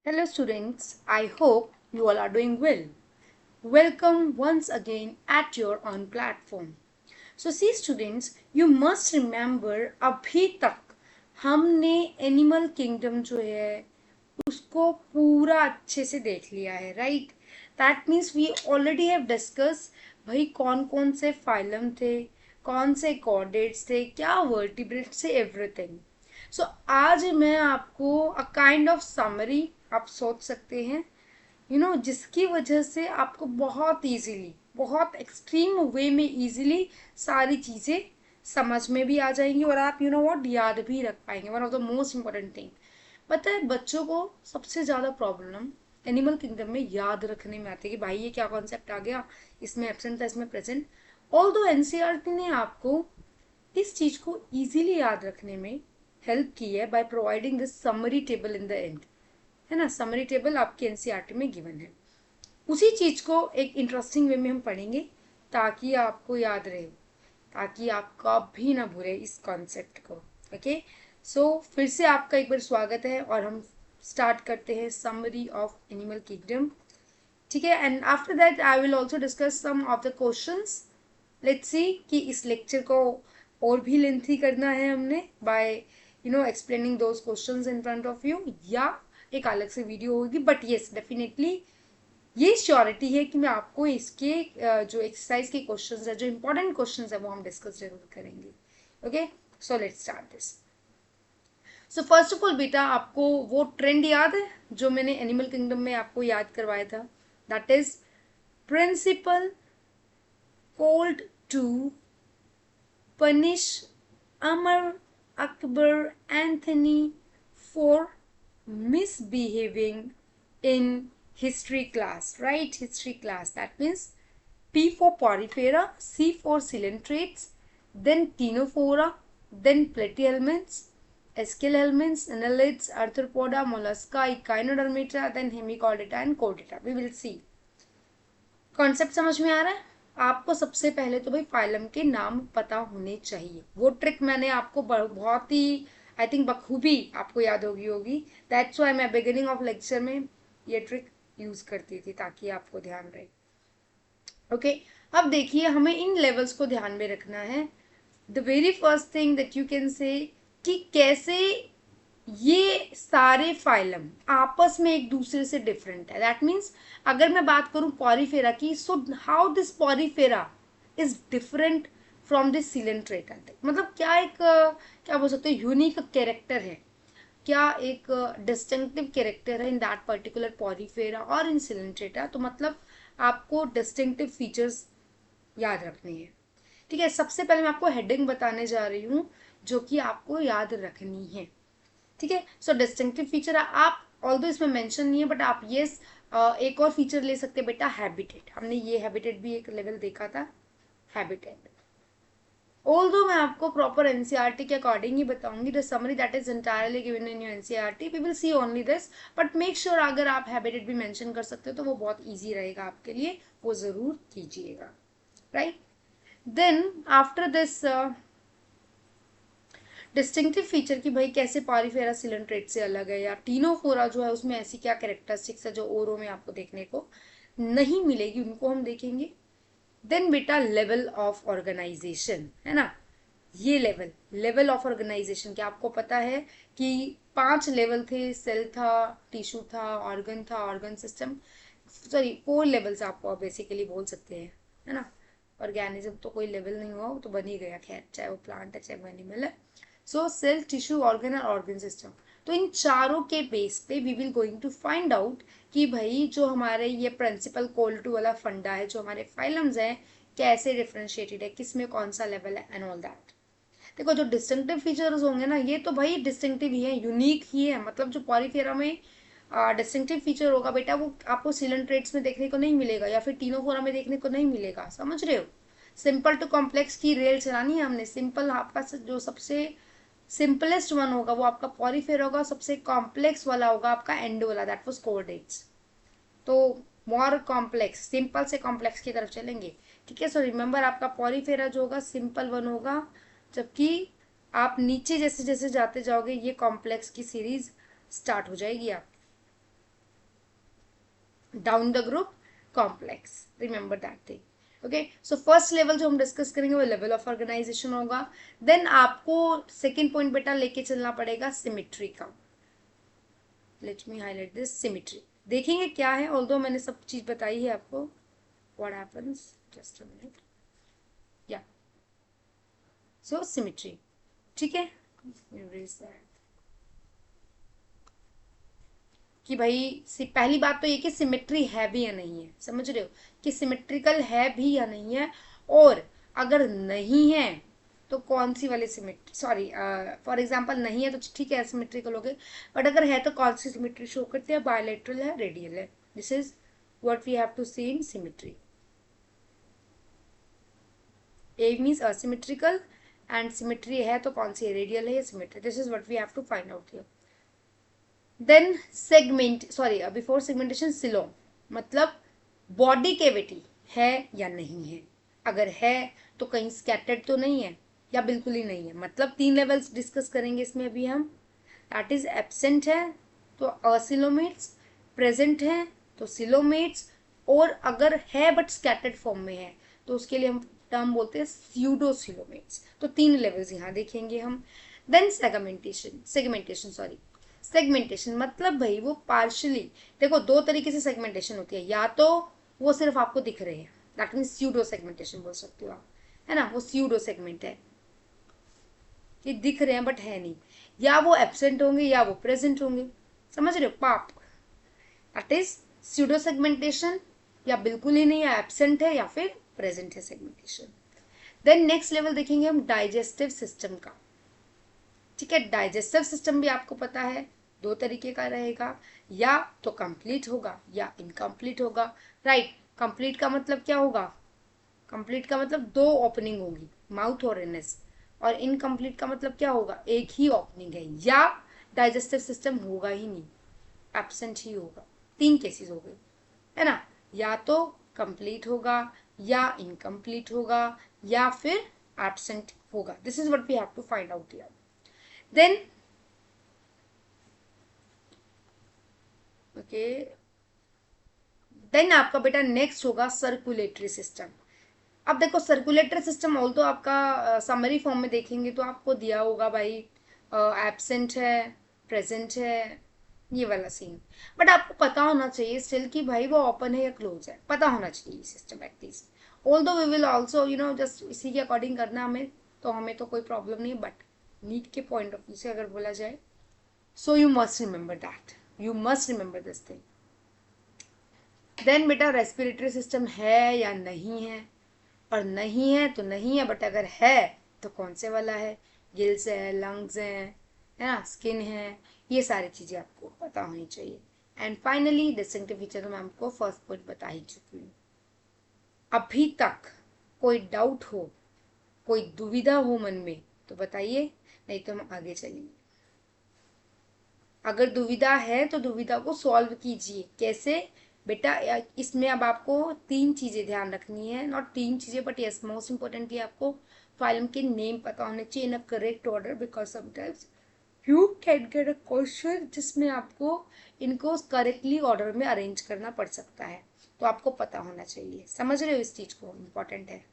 Hello students, I hope you all are doing well. Welcome once again at your own platform. So see students, you must remember अभी तक हमने animal kingdom जो है उसको पूरा अच्छे से देख लिया है, right? That means we already have discuss भाई कौन कौन से फाइलम थे, कौन से कॉर्डेट्स थे, क्या वर्टिब्रेट्स थे, एवरीथिंग. सो आज मैं आपको अ काइंड ऑफ समरी आप सोच सकते हैं, जिसकी वजह से आपको बहुत इजीली, बहुत एक्सट्रीम वे में इजीली सारी चीज़ें समझ में भी आ जाएंगी और आप व्हाट याद भी रख पाएंगे. One of the most important thing, पता है बच्चों को सबसे ज़्यादा प्रॉब्लम एनिमल किंगडम में याद रखने में आती है कि भाई ये क्या कॉन्सेप्ट आ गया, इसमें एब्सेंट था, इसमें प्रेजेंट. ऑल दो एनसीईआरटी ने आपको इस चीज को इजीली याद रखने में हेल्प की है by providing this summary table in the end. है ना, समरी टेबल आपके एनसीईआरटी में गिवन है. उसी चीज को एक इंटरेस्टिंग वे में हम पढ़ेंगे ताकि आपको याद रहे, ताकि आप कभी ना भूले इस कॉन्सेप्ट को. ओके, सो फिर से आपका एक बार स्वागत है और हम स्टार्ट करते हैं समरी ऑफ एनिमल किंगडम. ठीक है, and after that I will also discuss some of the questions. Let's see कि इस लेक्चर को और भी लेंथी करना है हमने by explaining those questions in front of you, या एक अलग से वीडियो होगी. बट येस, डेफिनेटली ये श्योरिटी है कि मैं आपको इसके जो एक्सरसाइज के क्वेश्चंस है, जो इंपॉर्टेंट क्वेश्चंस है, वो हम डिस्कस जरूर करेंगे. Okay, so let's start this. So first of all बेटा, आपको वो ट्रेंड याद है जो मैंने एनिमल किंगडम में आपको याद करवाया था? That is principal called to punish Amar Akbar Anthony for misbehaving in history class, right? History class. That means P for Porifera, C for Coelentrates, then Ctenophora, then Platyhelminths, Aschelhelminths, Annelids, Arthropoda, Mollusca, Echinodermata, then Hemichordata and Chordata. We will see. Concept समझ में आ रहा है? आपको सबसे पहले तो भाई phylum के नाम पता होने चाहिए. वो ट्रिक मैंने आपको बहुत ही आई थिंक बखूबी आपको याद होगी. दैट्स व्हाई मैं बिगिनिंग ऑफ लेक्चर में ये ट्रिक यूज करती थी ताकि आपको ध्यान रहे. ओके, अब देखिए हमें इन लेवल्स को ध्यान में रखना है. The very first thing that you can से कि कैसे ये सारे फाइलम आपस में एक दूसरे से डिफरेंट है. दैट मीन्स अगर मैं बात करूं पॉरीफेरा की, so how this Porifera is different from this Coelenterata. मतलब क्या एक क्या बोल सकते हैं, यूनिक कैरेक्टर है, क्या एक डिस्टिंक्टिव कैरेक्टर है इन दैट पर्टिकुलर पॉरीफेरा और इन सिलेंट्रेटा. तो मतलब आपको डिस्टिंक्टिव फीचर्स याद रखनी है. ठीक है, सबसे पहले मैं आपको हेडिंग बताने जा रही हूँ जो कि आपको याद रखनी है. ठीक है, सो डिस्टिंक्टिव फीचर आप ऑल्दो इसमें मेंशन नहीं है, बट आप ये एक और फीचर ले सकते हैं बेटा, हैबिटेट. हमने ये हैबिटेट भी एक लेवल देखा था, हैबिटेट. ऑल्दो मैं आपको प्रॉपर एनसीईआरटी के अकॉर्डिंग ही बताऊंगी. The summary that is entirely given in your NCERT, we will see only this. But make sure अगर आप हैबिटेट भी मेंशन कर सकते हो तो वो बहुत ईजी रहेगा आपके लिए, वो जरूर कीजिएगा. Right, then after this distinctive feature की भाई कैसे पॉरीफेरा सिलेंट्रेट से अलग है, या टीनोफोरा जो है उसमें ऐसी क्या कैरेक्टरिस्टिक्स है जो ओरो में आपको देखने को नहीं मिलेगी, उनको हम देखेंगे. देन बेटा लेवल ऑफ ऑर्गेनाइजेशन, है ना. ये लेवल लेवल ऑफ ऑर्गेनाइजेशन क्या आपको पता है कि 5 लेवल थे? सेल था, टिश्यू था, ऑर्गन था, ऑर्गन सिस्टम, सॉरी 4 लेवल्स आपको बेसिकली बोल सकते हैं, है ना. ऑर्गेनिज्म तो कोई लेवल नहीं हुआ, वो तो बन ही गया, खैर चाहे वो प्लांट है चाहे वो एनिमल है. सो सेल, टिश्यू, ऑर्गन और ऑर्गन सिस्टम. तो इन चारों के बेस पे we will going to find out कि भाई जो हमारे ये प्रिंसिपल कोल्टू वाला फंडा है, जो हमारे फाइलम्स हैं, कैसे डिफ्रेंशिएटेड है, किस में कौन सा लेवल है एंड ऑल दैट. देखो जो डिस्टिंक्टिव फीचर्स होंगे ना, ये तो भाई डिस्टिंक्टिव ही है, यूनिक ही है. मतलब जो पॉलीफेरा में डिस्टिंक्टिव फीचर होगा बेटा, वो आपको सिलेंट्रेट्स में देखने को नहीं मिलेगा या फिर टीनोफोरा में देखने को नहीं मिलेगा. समझ रहे हो? सिंपल टू कॉम्प्लेक्स की रेल चलानी है हमने. सिंपल आपका जो सबसे सिंपलेस्ट वन होगा वो आपका पॉरीफेरा होगा, सबसे कॉम्प्लेक्स वाला होगा आपका एंड वाला, दैट वाज कोऑर्डिनेट्स. तो मोर कॉम्प्लेक्स, सिंपल से कॉम्प्लेक्स की तरफ चलेंगे. ठीक है, सो रिमेंबर आपका पॉरीफेरा जो होगा सिंपल वन होगा, जबकि आप नीचे जैसे जैसे जाते जाओगे ये कॉम्प्लेक्स की सीरीज स्टार्ट हो जाएगी आप. Down the group complex, remember that thing. Okay, so first level जो हम डिस्कस करेंगे वो लेवल ऑफ ऑर्गेनाइजेशन होगा। देन आपको सेकेंड पॉइंट बेटा लेके चलना पड़ेगा सिमिट्री का। Late me highlight this, symmetry देखेंगे क्या है, ऑल्दो मैंने सब चीज बताई है आपको। What happens, just a minute, या सो सिमिट्री, ठीक है। कि भाई पहली बात तो ये कि सिमेट्री है भी या नहीं है, समझ रहे हो कि सिमेट्रिकल है भी या नहीं है, और अगर नहीं है तो कौन सी वाली सिमेट्री, सॉरी फॉर एग्जांपल नहीं है तो ठीक है सिमेट्रिकल हो गए, बट अगर है तो कौन सी सिमेट्री शो करती है, बायलैटरल है, रेडियल है। This is what we have to see in symmetry. A means asymmetrical and symmetry है तो कौन सी है, रेडियल है या symmetry, this is what we have to find out here. Then segment, sorry before segmentation coelom, मतलब body cavity है या नहीं है, अगर है तो कहीं स्कैटर्ड तो नहीं है या बिल्कुल ही नहीं है, मतलब 3 लेवल्स डिस्कस करेंगे इसमें अभी हम। दैट इज एब्सेंट है तो असिलोमेट्स, प्रेजेंट है तो सिलोमेट्स, और अगर है बट स्कैटर्ड फॉर्म में है तो उसके लिए हम टर्म बोलते हैं स्यूडोसिलोमेट्स। तो 3 लेवल्स यहाँ देखेंगे हम। देन सेगमेंटेशन सॉरी, सेगमेंटेशन मतलब भाई वो पार्शली, देखो 2 तरीके से सेगमेंटेशन होती है, या तो वो सिर्फ आपको दिख रहे हैं, दैट मीन स्यूडो सेगमेंटेशन बोल सकते हो आप, है ना, वो स्यूडो सेगमेंट है कि दिख रहे हैं बट है नहीं, या वो एब्सेंट होंगे या वो प्रेजेंट होंगे, समझ रहे हो पाप, दैट इज स्यूडो सेगमेंटेशन, या बिल्कुल ही नहीं है, एब्सेंट है या फिर प्रेजेंट है सेगमेंटेशन। देन नेक्स्ट लेवल देखेंगे हम डाइजेस्टिव सिस्टम का, ठीक है। डाइजेस्टिव सिस्टम भी आपको पता है 2 तरीके का रहेगा, या तो कंप्लीट होगा या इनकम्प्लीट होगा, राइट। कंप्लीट का मतलब क्या होगा, कंप्लीट का मतलब 2 ओपनिंग होगी, माउथ और एनस, और इनकम्प्लीट का मतलब क्या होगा, एक ही ओपनिंग है, या डाइजेस्टिव सिस्टम होगा ही नहीं, एब्सेंट ही होगा। 3 केसेस हो गए, है ना, या तो कंप्लीट होगा या इनकम्प्लीट होगा या फिर एब्सेंट होगा। This is what we have to find out here. Then okay, then आपका बेटा नेक्स्ट होगा सर्कुलेटरी सिस्टम। अब देखो सर्कुलेटरी सिस्टम ऑल तो आपका समरी फॉर्म में देखेंगे तो आपको दिया होगा भाई, एब्सेंट है, प्रेजेंट है, ये वाला सीन, बट आपको पता होना चाहिए स्टिल कि भाई वो ओपन है या क्लोज है, पता होना चाहिए सिस्टम एटलीस्ट। ऑल दो वी विल ऑल्सो जस्ट इसी के अकॉर्डिंग करना हमें, तो हमें तो कोई प्रॉब्लम नहीं, बट नीट के पॉइंट ऑफ व्यू से अगर बोला जाए, so you must remember that, you must remember this thing. Then बेटा रेस्पिरेटरी सिस्टम है या नहीं है, और नहीं है तो नहीं है, बट अगर है तो कौन से वाला है, गिल्स है, लंग्स है ना, स्किन है, ये सारी चीजें आपको पता होनी चाहिए। एंड फाइनली डिस्टिंक्टिव फीचर तो मैं आपको फर्स्ट पॉइंट बता ही चुकी हूँ। अभी तक कोई डाउट हो, कोई दुविधा हो मन में तो बताइए, नहीं तो हम आगे चलेंगे। अगर दुविधा है तो दुविधा को सॉल्व कीजिए, कैसे बेटा, इसमें अब आपको 3 चीजें ध्यान रखनी है, नॉट 3 चीजें बट यस मोस्ट इंपॉर्टेंटली आपको फाइलम के नेम पता होने चाहिए in a correct order, because sometimes you can get a question जिसमें आपको इनको करेक्टली ऑर्डर में अरेंज करना पड़ सकता है, तो आपको पता होना चाहिए, समझ रहे हो इस चीज को, इंपॉर्टेंट है।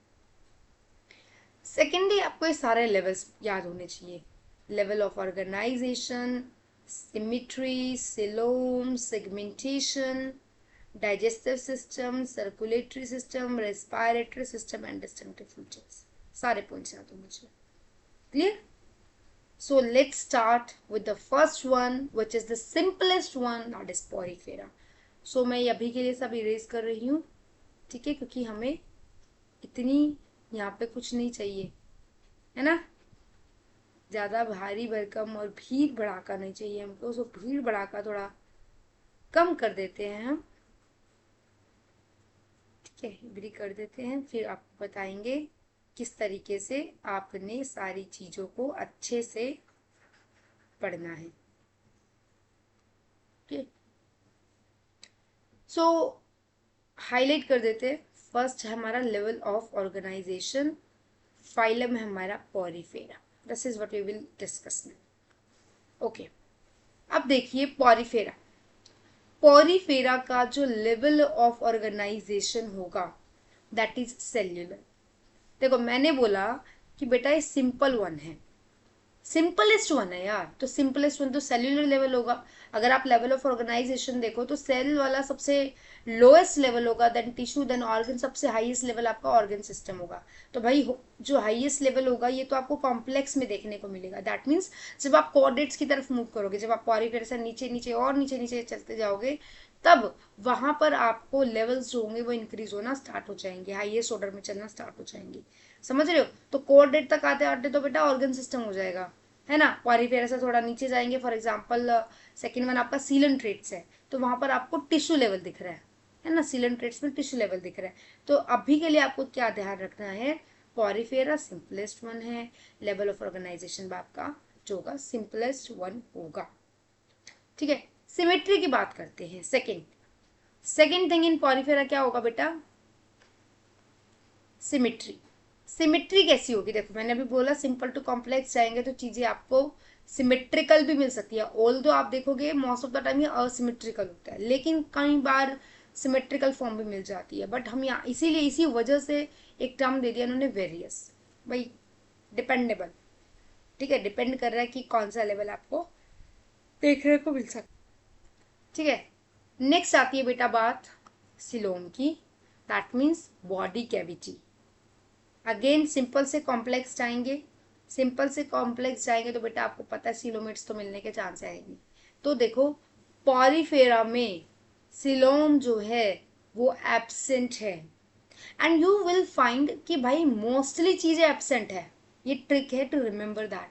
सेकेंडली आपको ये सारे लेवल्स याद होने चाहिए, level of organization, symmetry, coelom, segmentation, digestive system, circulatory system, respiratory system and distinctive features, सारे पॉइंट्स याद होने चाहिए, clear. So let's start with the first one which is the simplest one, that is porifera. So मैं अभी के लिए सब erase कर रही हूँ, ठीक है, क्योंकि हमें इतनी यहाँ पे कुछ नहीं चाहिए, है ना, ज्यादा भारी भरकम और भीड़ भड़ाका नहीं चाहिए हमको, सो भीड़ भड़ाका थोड़ा कम कर देते हैं हम, ठीक है, एग्री कर देते हैं, फिर आपको बताएंगे किस तरीके से आपने सारी चीजों को अच्छे से पढ़ना है, ठीक है। सो हाईलाइट कर देते हैं, फर्स्ट है हमारा लेवल ऑफ ऑर्गेनाइजेशन, फाइलम है हमारा Porifera, this is what we will discuss now. Okay, अब देखिए पॉरीफेरा, पॉरीफेरा का जो लेवल ऑफ ऑर्गेनाइजेशन होगा दैट इज सेल्यूलर। देखो मैंने बोला कि बेटा ये सिंपल वन है, सिंपलेस्ट वन है यार, तो सिंपलेस्ट वन तो सेल्यूलर लेवल होगा। अगर आप लेवल ऑफ ऑर्गेनाइजेशन देखो तो सेल वाला सबसे लोएस्ट लेवल होगा, देन टिश्यू, देन ऑर्गन, सबसे हाईएस्ट लेवल आपका ऑर्गन सिस्टम होगा। तो भाई जो हाईएस्ट लेवल होगा ये तो आपको कॉम्प्लेक्स में देखने को मिलेगा। दैट मीन्स जब आप कोऑर्डिनेट्स की तरफ मूव करोगे, जब आप पॉरीफेरा से नीचे नीचे और नीचे नीचे चलते जाओगे, तब वहां पर आपको लेवल्स जो होंगे वो इंक्रीज होना स्टार्ट हो जाएंगे, हाईएस्ट ऑर्डर में चलना स्टार्ट हो जाएंगे। समझ रहे हो? तो कोऑर्डिनेट तक आते आते तो बेटा ऑर्गन सिस्टम हो जाएगा, है ना। पॉरीफेरा से थोड़ा नीचे जाएंगे, फॉर एग्जांपल सेकंड वन आपका सीलन ट्रेट्स है, तो वहां पर आपको टिश्यू लेवल दिख रहा है ना, सीलन ट्रेट्स में टिश्यू लेवल दिख रहा है। तो अभी के लिए आपको क्या ध्यान रखना है, पॉरीफेरा सिंपलेस्ट वन है, लेवल ऑफ ऑर्गेनाइजेशन आपका जो होगा सिंपलेस्ट वन होगा। ठीक है, सिमेट्री की बात करते हैं। सेकेंड थिंग इन पॉरीफेरा क्या होगा बेटा, सिमेट्री। सिमेट्री कैसी होगी, देखो मैंने अभी बोला सिंपल टू कॉम्प्लेक्स जाएंगे तो चीजें आपको सिमेट्रिकल भी मिल सकती है। ऑल्दो आप देखोगे मोस्ट ऑफ द टाइम ये असिमेट्रिकल होता है, लेकिन कई बार सिमेट्रिकल फॉर्म भी मिल जाती है। बट हम यहाँ इसीलिए इसी वजह से एक टर्म दे दिया उन्होंने वेरियस, भाई डिपेंडेबल। ठीक है, डिपेंड कर रहा है कि कौन सा लेवल आपको देखने को मिल सकता। ठीक है, नेक्स्ट आती है बेटा बात सिलोम की, that means body cavity. Again simple से कॉम्प्लेक्स जाएंगे, सिंपल से कॉम्प्लेक्स जाएंगे तो बेटा आपको पता है सिलोमेट्स तो मिलने के चांस आएंगे। तो देखो पॉरीफेरा में सिलोम जो है वो एब्सेंट है, एंड यू विल फाइंड कि भाई मोस्टली चीजें एब्सेंट है। ये ट्रिक है टू रिमेम्बर दैट।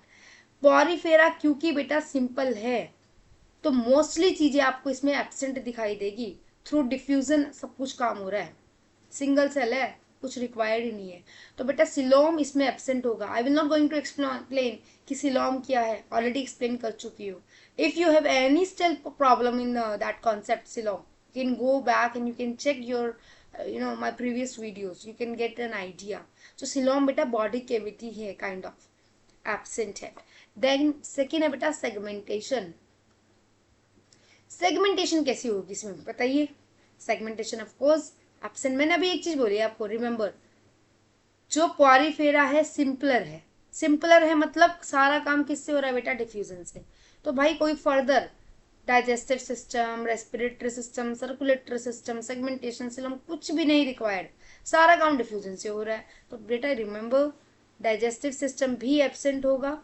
पॉरीफेरा क्योंकि बेटा सिंपल है तो मोस्टली चीजें आपको इसमें एब्सेंट दिखाई देगी। थ्रू डिफ्यूजन सब कुछ काम हो रहा है, सिंगल सेल है, कुछ रिक्वायर्ड ही नहीं है। तो बेटा सिलोम इसमें एब्सेंट होगा। I will not going to explain कि सिलोम क्या है, ऑलरेडी एक्सप्लेन कर चुकी हूँ। If you have any still problem in that concept coelom, you can go back and you can check your my previous videos, you can get an idea. So coelom बेटा body cavity है, kind of absent है। Then second है बेटा segmentation. Segmentation कैसी होगी इसमें बताइए, segmentation of course absent. मैंने अभी एक चीज बोली आपको, रिमेंबर जो पॉरीफेरा है सिंपलर है, सिंपलर है मतलब सारा काम किससे हो रहा है बेटा, डिफ्यूजन से। तो भाई कोई further digestive system, respiratory system, circulatory system, segmentation coelom कुछ भी नहीं रिक्वायर्ड, सारा काम डिफ्यूजन से हो रहा है। तो बेटा रिमेंबर डाइजेस्टिव सिस्टम भी एब्सेंट होगा,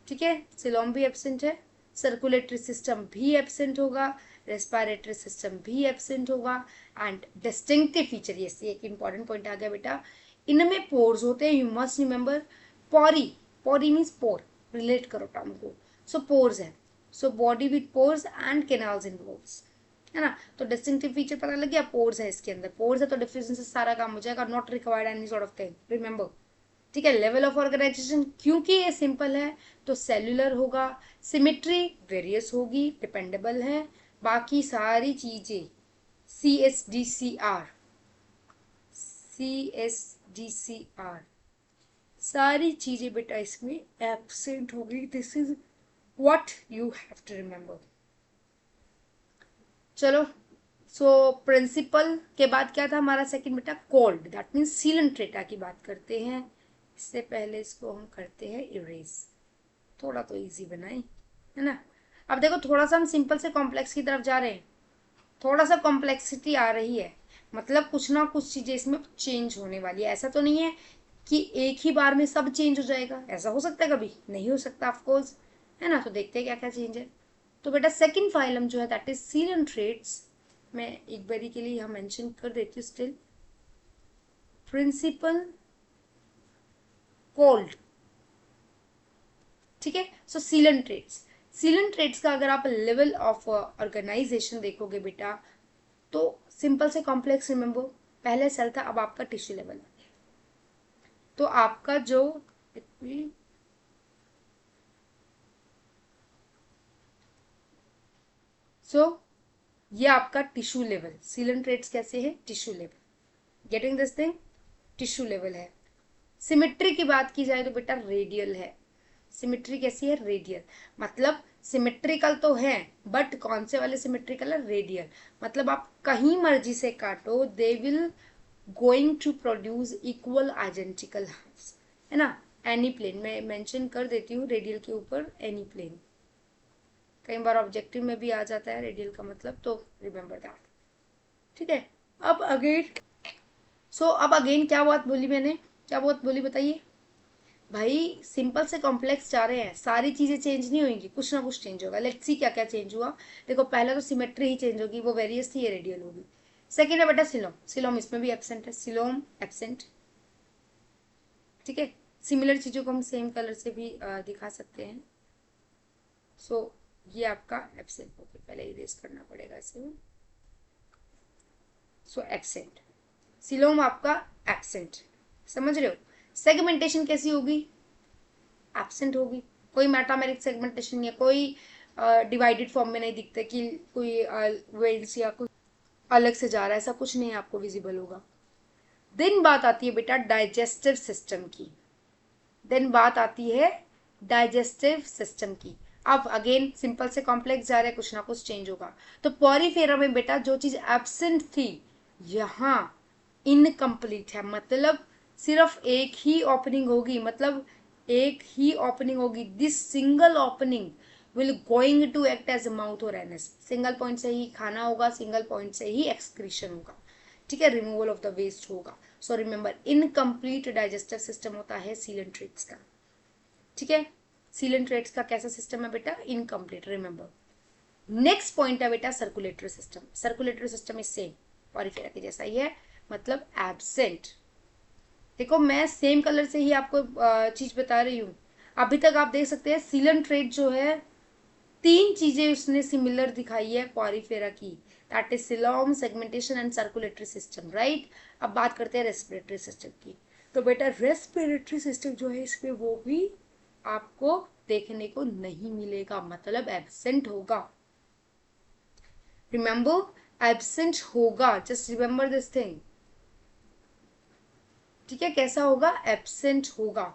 ठीक है, सिलोम भी एब्सेंट है, सर्कुलेटरी सिस्टम भी एब्सेंट होगा, रेस्पिरेटरी सिस्टम भी एब्सेंट होगा, एंड डिस्टिंक्टिव फीचर, ये एक इंपॉर्टेंट पॉइंट आ गया बेटा, इनमें पोर्स होते हैं। यू मस्ट रिमेंबर पोरी मीन्स पोर, रिलेट करो टर्म को। सो पोर्स है, so body with pores and canals in pores, है ना। तो डिस्टिंक्टिव फीचर पता लग गया, पोर्स है इसके अंदर, पोर्स है तो डिफ्यूजन से सारा काम हो जाएगा, not required any sort of thing, remember. ठीक है, लेवल ऑफ ऑर्गेनाइजेशन क्योंकि ये सिंपल है तो सेल्यूलर होगा, सिमेट्री वेरियस होगी, डिपेंडेबल है, बाकी सारी चीजें CSDCR सारी चीजें बेटा इसमें एब्सेंट होगी। This is what you have to remember. चलो, सो प्रिंसिपल के बाद क्या था हमारा सेकंड बेटा, cold, that means sealant data की बात करते हैं। इससे पहले इसको हम करते हैं इरेज, थोड़ा तो इजी बनाए, है ना। अब देखो थोड़ा सा हम सिंपल से कॉम्प्लेक्स की तरफ जा रहे हैं, थोड़ा सा कॉम्प्लेक्सिटी आ रही है, मतलब कुछ ना कुछ चीजें इसमें चेंज होने वाली है। ऐसा तो नहीं है कि एक ही बार में सब चेंज हो जाएगा, ऐसा हो सकता है कभी, नहीं हो सकता ऑफकोर्स, है ना। तो देखते हैं क्या क्या चेंज है। तो बेटा सेकेंड फाइलम जो है दैट इज सीलेंट्रेट्स, मैं एक बारी के लिए यहाँ मेंशन कर देती हूँ स्टिल, प्रिंसिपल कोल्ड, ठीक है। सो सीलेंट्रेट्स का अगर आप लेवल ऑफ ऑर्गेनाइजेशन देखोगे बेटा तो सिंपल से कॉम्प्लेक्स रिमेंबर, पहले सेल था अब आपका टिश्यू लेवल है। तो आपका जो ये आपका टिश्यू लेवल, सीलेंट्रेट्स कैसे है, tissue level, getting this thing, tissue level है। सिमेट्री की बात की जाए तो बेटा रेडियल है, सिमेट्री कैसी है, रेडियल, मतलब सिमेट्रिकल तो है, बट कौन से वाले सिमेट्रिकल है? रेडियल। मतलब आप कहीं मर्जी से काटो, they will going to produce equal identical halves, है ना। एनी प्लेन मैं मेंशन कर देती हूँ रेडियल के ऊपर, एनी प्लेन कई बार ऑब्जेक्टिव में भी आ जाता है रेडियल का मतलब, तो रिमेंबर दैट, ठीक है। अब अगेन अब अगेन क्या बात बोली मैंने, क्या बात बोली बताइए भाई। सिंपल से कॉम्प्लेक्स जा रहे हैं, सारी चीजें चेंज नहीं होंगी, कुछ ना कुछ चेंज होगा। लेट्स सी क्या क्या चेंज हुआ। देखो पहला तो सिमेट्री ही चेंज होगी, वो वेरियस थी, ये रेडियल होगी। सेकेंड है बेटा सिलोम, सिलोम इसमें भी एब्सेंट है, सिलोम एब्सेंट, ठीक है। सिमिलर चीजों को हम सेम कलर से भी दिखा सकते हैं। सो ये आपका एब्सेंट हो गया, पहले इरेज करना पड़ेगा इसे। सो एब्सेंट, सिलोम आपका एब्सेंट, समझ रहे हो। सेगमेंटेशन कैसी होगी? एब्सेंट होगी। कोई मेटामेरिक सेगमेंटेशन नहीं है, कोई डिवाइडेड फॉर्म में नहीं दिखते कि कोई वेल्स या कुछ अलग से जा रहा है, ऐसा कुछ नहीं आपको विजिबल होगा। देन बात आती है बेटा डाइजेस्टिव सिस्टम की, देन बात आती है डाइजेस्टिव सिस्टम की। अब अगेन सिंपल से कॉम्प्लेक्स जा रहा है, कुछ ना कुछ चेंज होगा। तो पॉरीफेरा में बेटा जो चीज एब्सेंट थी यहाँ इनकम्प्लीट है, मतलब सिर्फ एक ही ओपनिंग होगी, मतलब एक ही ओपनिंग होगी। This single opening will going to act as mouth और एनएस। सिंगल पॉइंट से ही खाना होगा, सिंगल पॉइंट से ही एक्सक्रीशन होगा, ठीक है, रिमूवल ऑफ द वेस्ट होगा। So remember incomplete digestive system होता है सीलेंट्रेट्स का, ठीक है। सीलेंट्रेट्स का कैसा सिस्टम है बेटा? Incomplete, remember. नेक्स्ट पॉइंट है बेटा circulatory system. Circulatory system is same, Porifera के जैसा ही है, मतलब एब्सेंट। देखो मैं सेम कलर से ही आपको चीज बता रही हूँ। अभी तक आप देख सकते हैं सीलेंट्रेट जो है, तीन चीजें उसने सिमिलर दिखाई है पॉरीफेरा की, that is coelom, segmentation and circulatory system, right. अब बात करते हैं रेस्पिरेटरी सिस्टम की। तो बेटा रेस्पिरेटरी सिस्टम जो है इसमें वो भी आपको देखने को नहीं मिलेगा, मतलब एब्सेंट होगा। रिमेंबर एब्सेंट होगा, जस्ट रिमेंबर दिस थिंग, ठीक है। कैसा होगा? एब्सेंट होगा।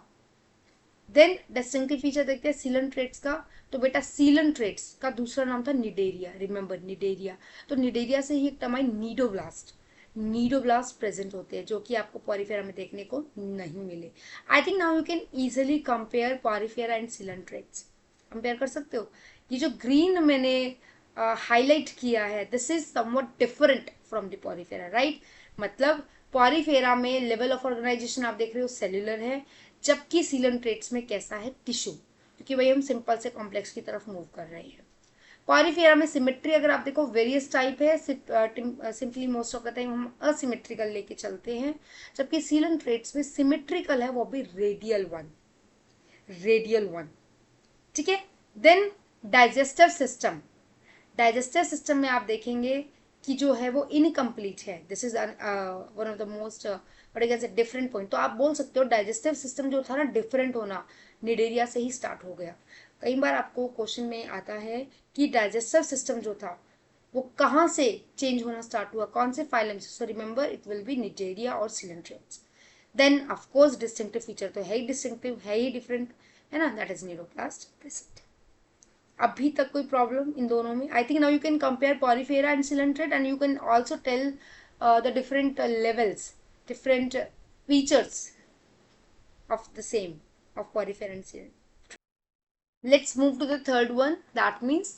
देन डिस्टिंक्टिव फीचर देखते हैं सीलेंट्रेट्स का। तो बेटा सीलेंट्रेट्स का दूसरा नाम था निडेरिया, रिमेंबर निडेरिया। तो निडेरिया से ही एक टर्म आई नीडोब्लास्ट, नीडोब्लास्ट प्रेजेंट होते हैं जो कि आपको पॉरीफेरा में देखने को नहीं मिले। आई think now you can easily compare Porifera and coelenterates, compare कर सकते हो। ये जो ग्रीन मैंने हाईलाइट किया है, this is somewhat different from the Porifera, right. मतलब पॉरीफेरा में लेवल ऑफ ऑर्गेनाइजेशन आप देख रहे हो सेल्यूलर है, जबकि सीलेंट्रेट्स में कैसा है? टिश्यू, क्योंकि भाई हम सिंपल से कॉम्प्लेक्स की तरफ मूव कर रहे हैं। पॉरीफेरा में सिमेट्री अगर आप देखो वेरियस टाइप है, simply most of the time हम असिमेट्रिकल लेके चलते हैं, जबकि सीलेंट्रेट्स में सिमेट्रिकल है, वो भी रेडियल वन, रेडियल वन, ठीक है। Then digestive system, digestive system में आप देखेंगे कि जो है वो इनकम्प्लीट है। This is one of the most different point. तो आप बोल सकते हो डाइजेस्टिव सिस्टम जो था ना, डिफरेंट होना निडेरिया से ही स्टार्ट हो गया। कई बार आपको क्वेश्चन में आता है कि डाइजेस्टिव सिस्टम जो था वो कहाँ से चेंज होना स्टार्ट हुआ, कौन से फाइलम से। So remember it will be Cnidaria और coelenterates. Then of course distinctive feature तो है ही डिस्टिंक्टिव, है ही डिफरेंट, है ना, दैट इज नीडोप्लास्ट प्रेजेंट। अभी तक कोई प्रॉब्लम इन दोनों में? I think now you can compare Porifera and coelenterate and you can also tell the different levels, different features of the same of porifera and cylinder. Let's move to the third one, that means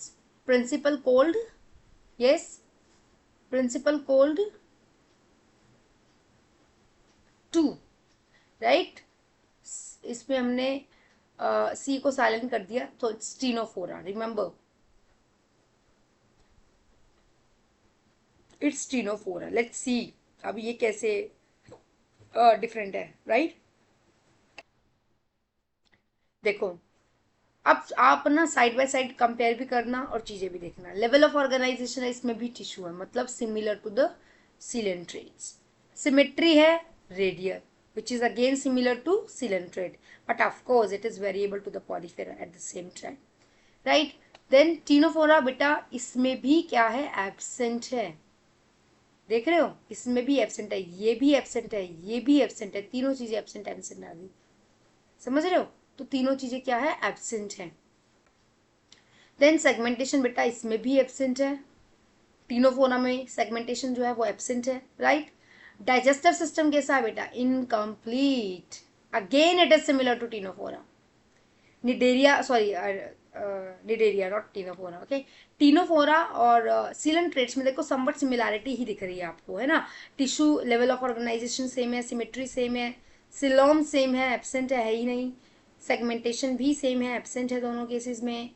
principal cold. Yes, principal cold 2, right. इसमें हमने सी को silent कर दिया, तो it's Ctenophora, remember it's Ctenophora. Let's see अब ये कैसे different है, राइट। देखो अब आप ना साइड बाय साइड कंपेयर भी करना और चीजें भी देखना। लेवल ऑफ ऑर्गेनाइजेशन है, इसमें भी टिश्यू है, मतलब similar to the coelenterates. Symmetry है radial, which is again similar to coelenterate, but of course it is variable to the porifera at the same time, right. then ctenophora बेटा इसमें भी क्या है? एब्सेंट है, देख रहे हो, इसमें भी एब्सेंट है, ये भी एब्सेंट है, ये भी एब्सेंट है, तीनों चीजें एब्सेंट एब्सेंट आ गई, समझ रहे हो। तो तीनों चीजें क्या है? एब्सेंट है। देन सेगमेंटेशन बेटा इसमें भी एब्सेंट है, टीनोफोरा में सेगमेंटेशन जो है वो एब्सेंट है, राइट। डाइजेस्टिव सिस्टम कैसा है बेटा, incomplete, again it is similar to Ctenophora. Cnidaria sorry Cnidaria not Ctenophora, okay. Ctenophora और सीलन ट्रेट्स में देखो समवट सिमिलैरिटी ही दिख रही है आपको, है ना। Tissue level of organization same है, सिमेट्री सेम है, सिलोम सेम है, एब्सेंट है ही नहीं। सेगमेंटेशन भी सेम है, एब्सेंट है दोनों केसेस में।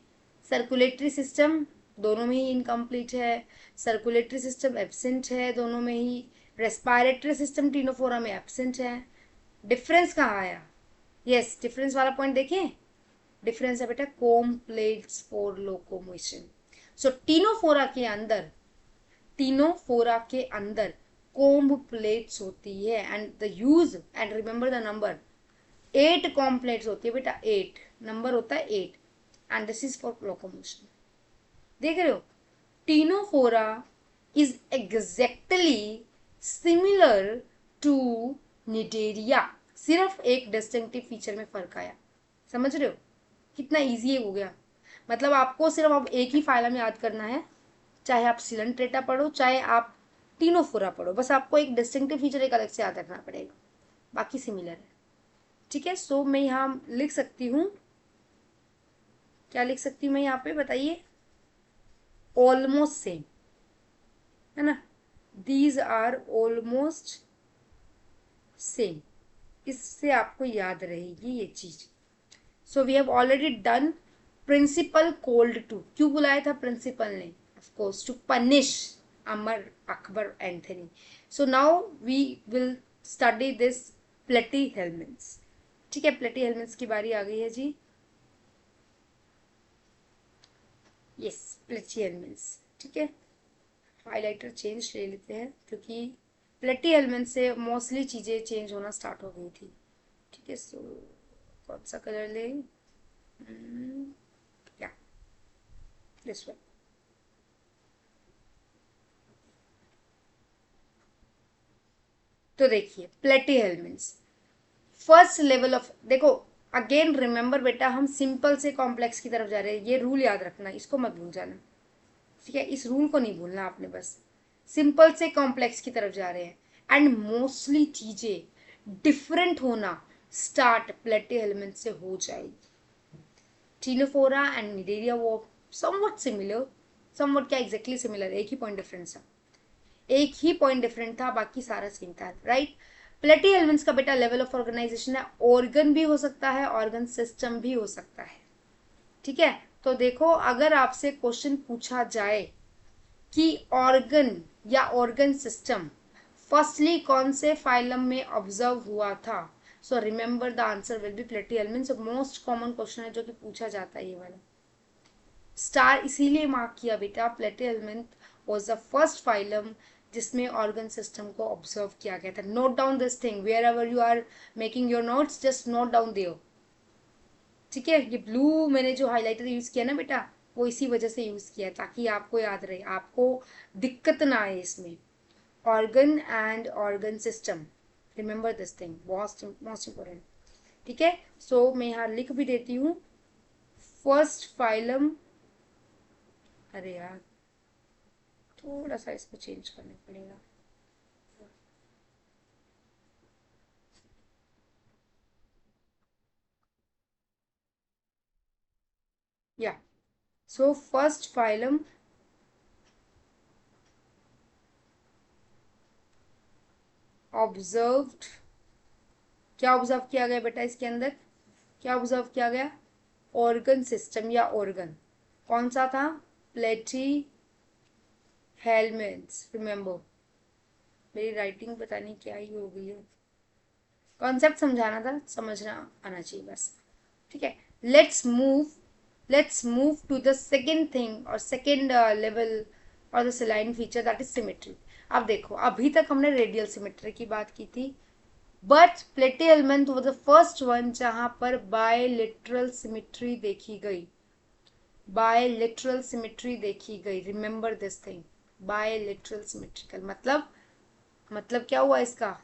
सर्कुलेटरी सिस्टम दोनों में ही इनकम्प्लीट है, सर्कुलेटरी सिस्टम एब्सेंट है दोनों में ही। रेस्पायरेटरी सिस्टम टीनोफोरा में एब्सेंट है। डिफरेंस कहाँ आया, यस डिफरेंस वाला पॉइंट देखें, डिफरेंस है बेटा comb plates for locomotion. So Ctenophora के अंदर कोम्ब प्लेट्स होती है, and the use and remember the number, 8 comb plates होती है बेटा, 8 नंबर होता है 8, and this is for locomotion. देख रहे हो, Ctenophora is exactly similar to Cnidaria, सिर्फ एक डिस्टिंक्टिव फीचर में फर्क आया। समझ रहे हो कितना इजी हो गया। मतलब आपको सिर्फ अब एक ही फाइलम याद करना है, चाहे आप सिलेंट्रेटा पढ़ो चाहे आप टीनोफोरा पढ़ो, बस आपको एक डिस्टिंक्टिव फीचर एक अलग से याद रखना पड़ेगा, बाकी सिमिलर है, ठीक है। सो मैं यहाँ लिख सकती हूँ, क्या लिख सकती हूँ मैं यहाँ पे बताइए, ऑलमोस्ट सेम, है ना, दीज आर ऑलमोस्ट सेम, इससे आपको याद रहेगी ये चीज। So we have already done principal called to, क्यों बुलाया था प्रिंसिपल ने, of course to punish Amar Akbar Anthony. So now we will study this platyhelminthes, ठीक है। प्लेटी हेलमेंट्स की बारी आ गई है जी, यस प्लेटी हेलमेंट्स, ठीक है। हाइलाइटर चेंज ले लेते हैं क्योंकि प्लेटी हेलमेंट से मोस्टली चीज़ें चेंज होना स्टार्ट हो गई थी, ठीक है। सो कौन सा कलर ले, या दिस वन। तो देखिए प्लेटी हेलमेंट्स फर्स्ट लेवल ऑफ, देखो अगेन रिमेंबर बेटा हम सिंपल से कॉम्प्लेक्स की तरफ जा रहे हैं, ये रूल याद रखना, इसको मत भूल जाना, ठीक है। इस रूल को नहीं भूलना आपने, बस सिंपल से कॉम्प्लेक्स की तरफ जा रहे हैं, एंड मोस्टली चीजें डिफरेंट होना स्टार्ट प्लेटी एलिमेंट से हो जाएगी। टीनोफोरा एंड निडेरिया वो समवट सिमिलर, समवट क्या एग्जैक्टली सिमिलर, एक ही पॉइंट डिफरेंस था, एक ही पॉइंट डिफरेंट था, बाकी सारा सेम था, राइट। प्लेटी एलिमेंट्स का बेटा लेवल ऑफ ऑर्गेनाइजेशन है, ऑर्गन भी हो सकता है, ऑर्गन सिस्टम भी हो सकता है, ठीक है। तो देखो अगर आपसे क्वेश्चन पूछा जाए कि ऑर्गन या ऑर्गन सिस्टम फर्स्टली कौन से फाइलम में ऑब्जर्व हुआ था, so remember the answer will be प्लेटी एलिमेंट्स। मोस्ट कॉमन क्वेश्चन है जो कि पूछा जाता है ये वाला, स्टार इसीलिए मार्क किया बेटा, platyhelminthes was the first phylum जिसमें ऑर्गन सिस्टम को ऑब्जर्व किया गया था। Note down this thing wherever you are making your notes, just note down there, ठीक है। ये ब्लू मैंने जो हाइलाइटर यूज किया ना बेटा, वो इसी वजह से यूज किया है ताकि आपको याद रहे, आपको दिक्कत ना आए इसमें। Organ and organ system, remember this thing, most important, ठीक है। सो मैं यहाँ लिख भी देती हूँ फर्स्ट फाइलम, अरे यार थोड़ा सा इसको चेंज करना पड़ेगा, या सो फर्स्ट फाइलम ऑब्जर्व्ड, क्या ऑब्जर्व किया गया बेटा इसके अंदर, क्या ऑब्जर्व किया गया, ऑर्गन सिस्टम या ऑर्गन, कौन सा था, प्लेटी हेलमेट्स। रिमेंबर मेरी राइटिंग पता नहीं क्या ही हो गई है, कॉन्सेप्ट समझाना था, समझना आना चाहिए बस, ठीक है। Let's move to the second thing और सेकेंड लेवल और the salient feature, that is symmetry. अब देखो अभी तक हमने रेडियल सिमेट्री की बात की थी, बट प्लेटी element was the first one जहां पर बायलिटरल सिमेट्री देखी गई, बायलिटरल सिमेट्री देखी गई, रिमेंबर दिस थिंग, बायलिटरल सिमेट्रिकल मतलब क्या हुआ इसका,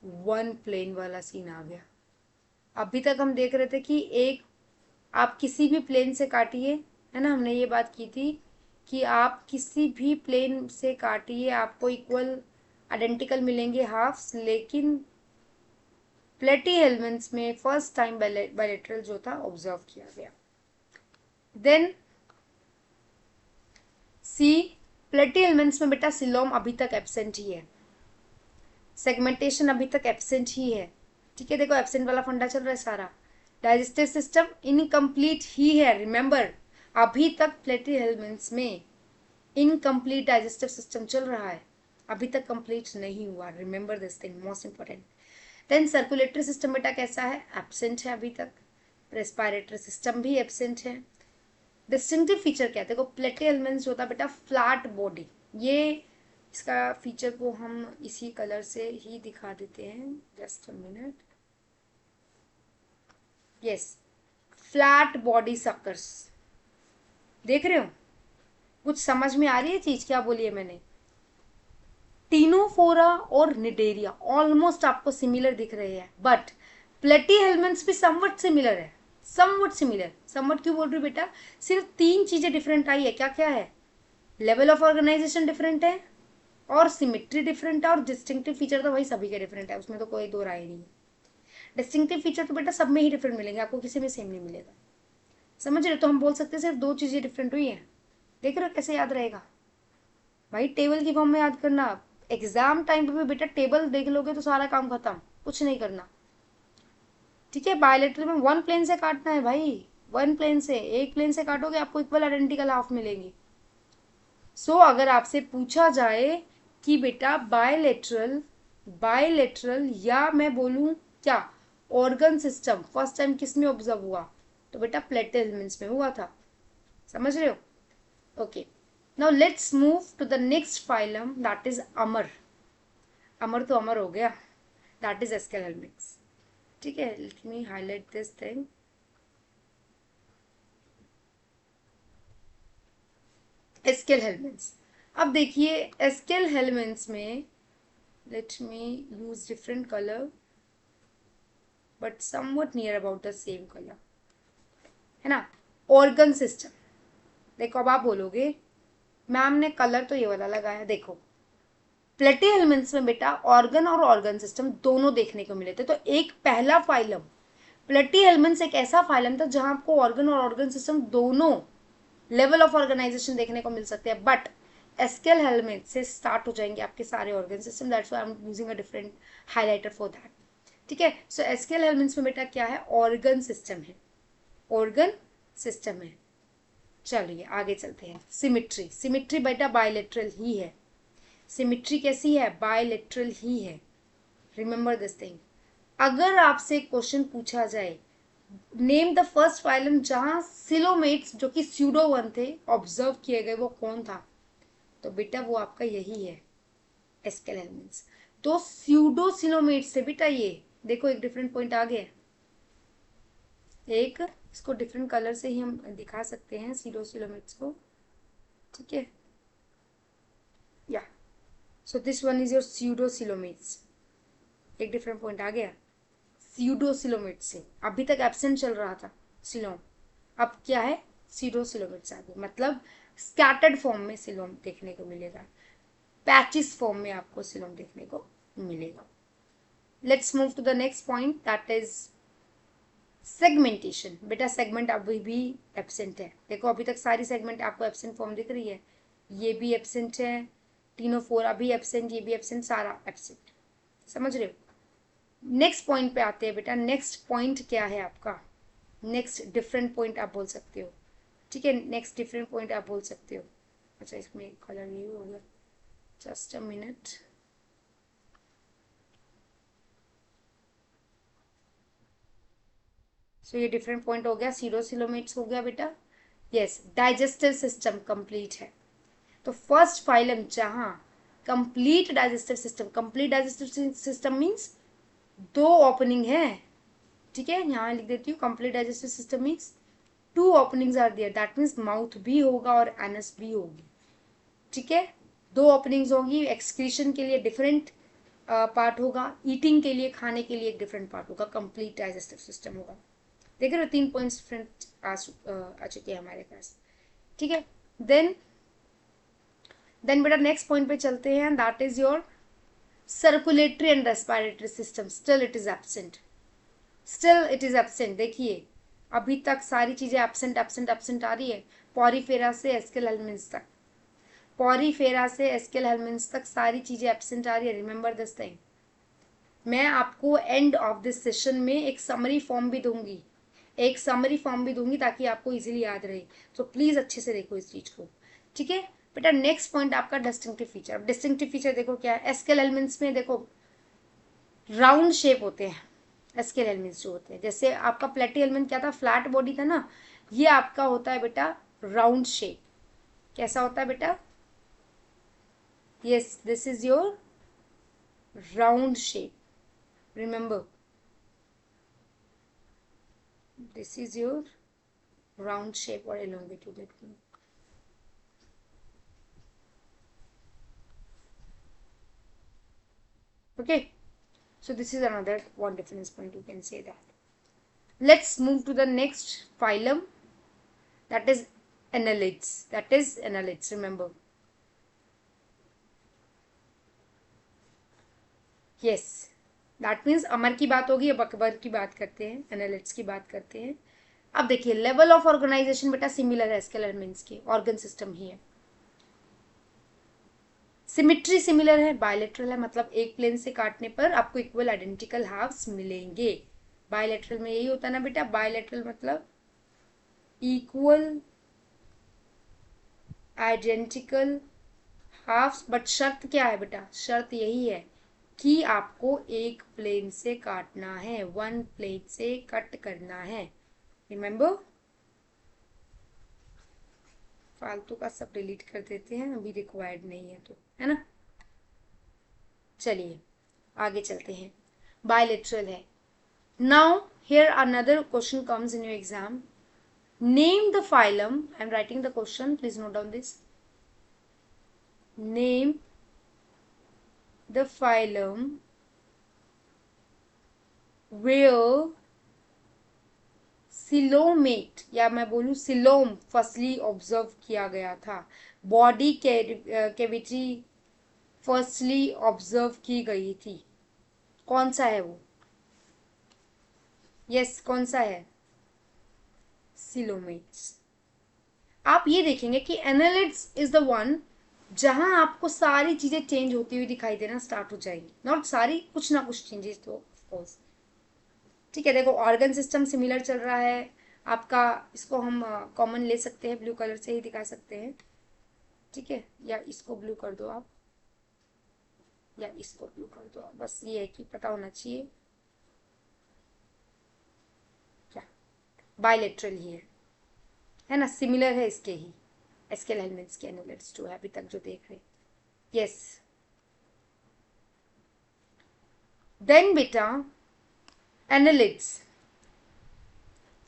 वन प्लेन वाला सीन आ गया। अभी तक हम देख रहे थे कि एक, आप किसी भी प्लेन से काटिए है ना, हमने ये बात की थी कि आप किसी भी प्लेन से काटिए आपको इक्वल आइडेंटिकल मिलेंगे हाफ्स, लेकिन प्लेटीहेल्मिन्थ में फर्स्ट टाइम बायलेटरल जो था ऑब्जर्व किया गया। देन सी, प्लेटीहेल्मिन्थ में बेटा सिलोम अभी तक एब्सेंट ही है, सेगमेंटेशन अभी तक एब्सेंट ही है। ठीक है, देखो एब्सेंट वाला फंडा चल रहा है सारा। डाइजेस्टिव सिस्टम इनकम्प्लीट ही है, रिमेंबर अभी तक प्लेटीहेल्मिन्थ में इनकम्प्लीट डाइजेस्टिव सिस्टम चल रहा है, अभी तक कंप्लीट नहीं हुआ, remember this thing, most important. Then circulatory system बेटा कैसा है, एब्सेंट है अभी तक। रेस्पिरेटरी सिस्टम भी एब्सेंट है। डिस्टिंक्टिव फीचर क्या है, देखो प्लेटीहेल्मिन्थ होता है बेटा फ्लैट बॉडी, ये इसका फीचर को हम इसी कलर से ही दिखा देते हैं, just a minute. Yes, flat body suckers, देख रहे हो, कुछ समझ में आ रही है चीज, क्या बोली है मैंने। टीनोफोरा और निडेरिया ऑलमोस्ट आपको सिमिलर दिख रहे हैं, बट प्लेटीहेल्मिन्थ भी समवट सिमिलर है। समवट सिमिलर, समवट क्यों बोल रही हूँ बेटा, सिर्फ 3 चीजें डिफरेंट आई है, क्या क्या है, लेवल ऑफ ऑर्गेनाइजेशन डिफरेंट है, और सिमेट्री डिफरेंट है, और डिस्टिंक्टिव फीचर तो वही सभी के डिफरेंट है, उसमें तो कोई दो राय नहीं है। डिस्टिंक्टिव फीचर तो बेटा सब में ही डिफरेंट मिलेंगे, आपको किसी में सेम नहीं मिलेगा, समझ रहे हो। तो हम बोल सकते हैं सिर्फ 2 चीजें डिफरेंट हुई है। देख रहे हो कैसे याद रहेगा भाई, टेबल की फॉर्म में याद करना। एग्जाम टाइम पे भी बेटा टेबल देख लोगे तो सारा काम खत्म, कुछ नहीं करना। ठीक है, बायोलेटरल में 1 प्लेन से काटना है भाई, 1 प्लेन से, एक प्लेन से काटोगे आपको इक्वल आइडेंटिकल हाफ मिलेंगी। सो अगर आपसे पूछा जाए कि बेटा बायलेटरल, बायलेटरल या मैं बोलूं क्या ऑर्गन सिस्टम फर्स्ट टाइम किस में ऑब्जर्व हुआ, तो बेटा प्लेटीहेल्मिन्थ में हुआ था, समझ रहे हो। Okay, now let's move to the next phylum, that is Amar. Amar तो अमर हो गया, दैट इज एस्केलेल्मिक्स। ठीक है, let me highlight this thing. Aschelminthes, अब देखिए एस्केलेल्मिक्स में let me use different color but somewhat near about the same color, है ना। ऑर्गन सिस्टम, देखो अब आप बोलोगे मैम ने कलर तो ये वाला लगाया, देखो प्लेटीहेल्मिन्थ में बेटा ऑर्गन और ऑर्गन सिस्टम दोनों देखने को मिले थे। तो एक पहला फाइलम प्लेटीहेल्मिन्थ एक ऐसा फाइलम था जहां आपको ऑर्गन और ऑर्गन सिस्टम दोनों लेवल ऑफ ऑर्गेनाइजेशन देखने को मिल सकते हैं, बट एस्केलेल्मिन्थ से स्टार्ट हो जाएंगे आपके सारे organ system, that's why I am using a different highlighter for that. ठीक है, सो एस्केलेल्मिन्थ में बेटा क्या है, ऑर्गन सिस्टम है, ऑर्गन सिस्टम है। चलिए आगे चलते हैं। सिमिट्री, सिमिट्री बेटा बायलेटरल ही है, सिमिट्री कैसी है, बायलेटरल ही है, रिमेंबर दिस थिंग। अगर आपसे क्वेश्चन पूछा जाए नेम द फर्स्ट फाइलम जहां सिलोमेट्स जो कि स्यूडो वन थे ऑब्जर्व किए गए, वो कौन था, तो बेटा वो आपका यही है, एस्केलेल्मिन्थ। तो स्यूडो सिलोमेट्स से बेटा ये देखो एक डिफरेंट पॉइंट आ गया, एक इसको डिफरेंट कलर से ही हम दिखा सकते हैं सीडोसिलोमेट्स को। ठीक है, या so this one is your pseudocoelomates, एक डिफरेंट पॉइंट आ गया स्यूडोसिलोमेट्स से, अभी तक एब्सेंट चल रहा था सिलोम, अब क्या है सीडोसिलोमेट्स आ गए, मतलब स्कैटर्ड फॉर्म में सिलोम देखने को मिलेगा, पैचिस फॉर्म में आपको सिलोम देखने को मिलेगा। Let's move to the next point, that is segmentation. बेटा सेगमेंट अभी भी एब्सेंट है, देखो अभी तक सारी सेगमेंट आपको एब्सेंट फॉर्म दिख रही है, ये भी एब्सेंट है, टीनोफोरा भी एब्सेंट, ये भी एब्सेंट, सारा एब्सेंट, समझ रहे हो। नेक्स्ट पॉइंट पे आते हैं बेटा, नेक्स्ट पॉइंट क्या है आपका, नेक्स्ट डिफरेंट पॉइंट आप बोल सकते हो। ठीक है, नेक्स्ट डिफरेंट पॉइंट आप बोल सकते हो। अच्छा इसमें कलर ये हो गया, जस्ट अ मिनट। सो ये डिफरेंट पॉइंट हो गया, सीरोसिलोमेट्स हो गया बेटा। यस, डाइजेस्टिव सिस्टम कंप्लीट है, तो फर्स्ट फाइलम जहां complete digestive system, complete digestive system means 2 opening है। ठीक है, यहाँ लिख देती हूँ, complete digestive system means 2 openings are there, that means mouth भी होगा और एनस भी होगी। ठीक है, 2 ओपनिंग्स होगी, एक्सक्रीशन के लिए डिफरेंट पार्ट होगा, ईटिंग के लिए खाने के लिए एक डिफरेंट पार्ट होगा, कंप्लीट डाइजेस्टिव सिस्टम होगा। देख रहे हो 3 पॉइंट्स डिफरेंट आ चुके हैं हमारे पास। ठीक है। देन बेटा नेक्स्ट पॉइंट पे चलते हैं, that is your circulatory and respiratory system. Still it is absent, still it is absent. देखिए अभी तक सारी चीजें एब्सेंट एब्सेंट एब्सेंट आ रही है, पॉरीफेरा से एस्केल हेलमिन्थ तक, पॉरीफेरा से एस्केल हेलमिन्थ तक सारी चीजें एब्सेंट आ रही है। Remember this thing. मैं आपको एंड ऑफ दिस सेशन में एक समरी फॉर्म भी दूंगी, एक समरी फॉर्म भी दूंगी ताकि आपको इजीली याद रहे। तो प्लीज अच्छे से देखो इस चीज को, ठीक है बेटा। नेक्स्ट पॉइंट आपका डिस्टिंक्टिव फीचर। अब डिस्टिंक्टिव फीचर देखो क्या है। एस्केल एलिमेंट्स में देखो राउंड शेप होते हैं एस्केल एलिमेंट्स जो होते हैं। जैसे आपका प्लेटी एलिमेंट क्या था, फ्लैट बॉडी था ना, ये आपका होता है बेटा राउंड शेप। कैसा होता है बेटा? Yes, this is your round shape. Remember, this is your round shape or elongated. Okay, so this is another one difference point, you can say that. Let's move to the next phylum, that is annelids. Remember, yes, that means अमर की बात होगी। अब अकबर की बात करते हैं, annelids की बात करते हैं। अब देखिए लेवल ऑफ ऑर्गेनाइजेशन बेटा सिमिलर है स्केलर मीन्स के, ऑर्गन सिस्टम ही है। सिमिट्री सिमिलर है, बायलेटरल है, मतलब एक प्लेन से काटने पर आपको इक्वल आइडेंटिकल हाफ्स मिलेंगे। बायलेटरल में यही होता है ना बेटा, बायलेटरल मतलब इक्वल आइडेंटिकल हाफ्स। बट शर्त क्या है बेटा? शर्त यही है कि आपको एक प्लेन से काटना है, वन प्लेन से कट करना है। रिमेंबर, फालतू का सब डिलीट कर देते हैं, अभी रिक्वायर्ड नहीं है तो, है ना। चलिए आगे चलते हैं। बायलेटरल है। Now here another question comes in your exam. Name the phylum, I am writing the question, please note down this. Name the phylum where coelomate, या मैं बोलूं सिलोम फर्स्टली ऑब्जर्व किया गया था। बॉडी कैविटी फर्स्टली ऑब्जर्व की गई थी। कौन सा है वो? यस, कौन सा है? सिलोमेट्स। आप ये देखेंगे कि एनालिड्स इज द वन जहां आपको सारी चीजें चेंज होती हुई दिखाई देना स्टार्ट हो जाएगी। नॉट सारी, कुछ ना कुछ चेंजेस तो ऑफकोर्स, ठीक है। देखो ऑर्गन सिस्टम सिमिलर चल रहा है आपका, इसको हम कॉमन ले सकते हैं, ब्लू कलर से ही दिखा सकते हैं, ठीक है। या इसको ब्लू कर दो आप, या इसको ब्लू कर दो आप, बस ये है कि पता होना चाहिए क्या बायलेटरल ही है ना, सिमिलर है इसके ही एस्केल हेलमिन्थ के एनालिड्स जो है अभी तक जो देख रहे। यस, देन बेटा एनालिड्स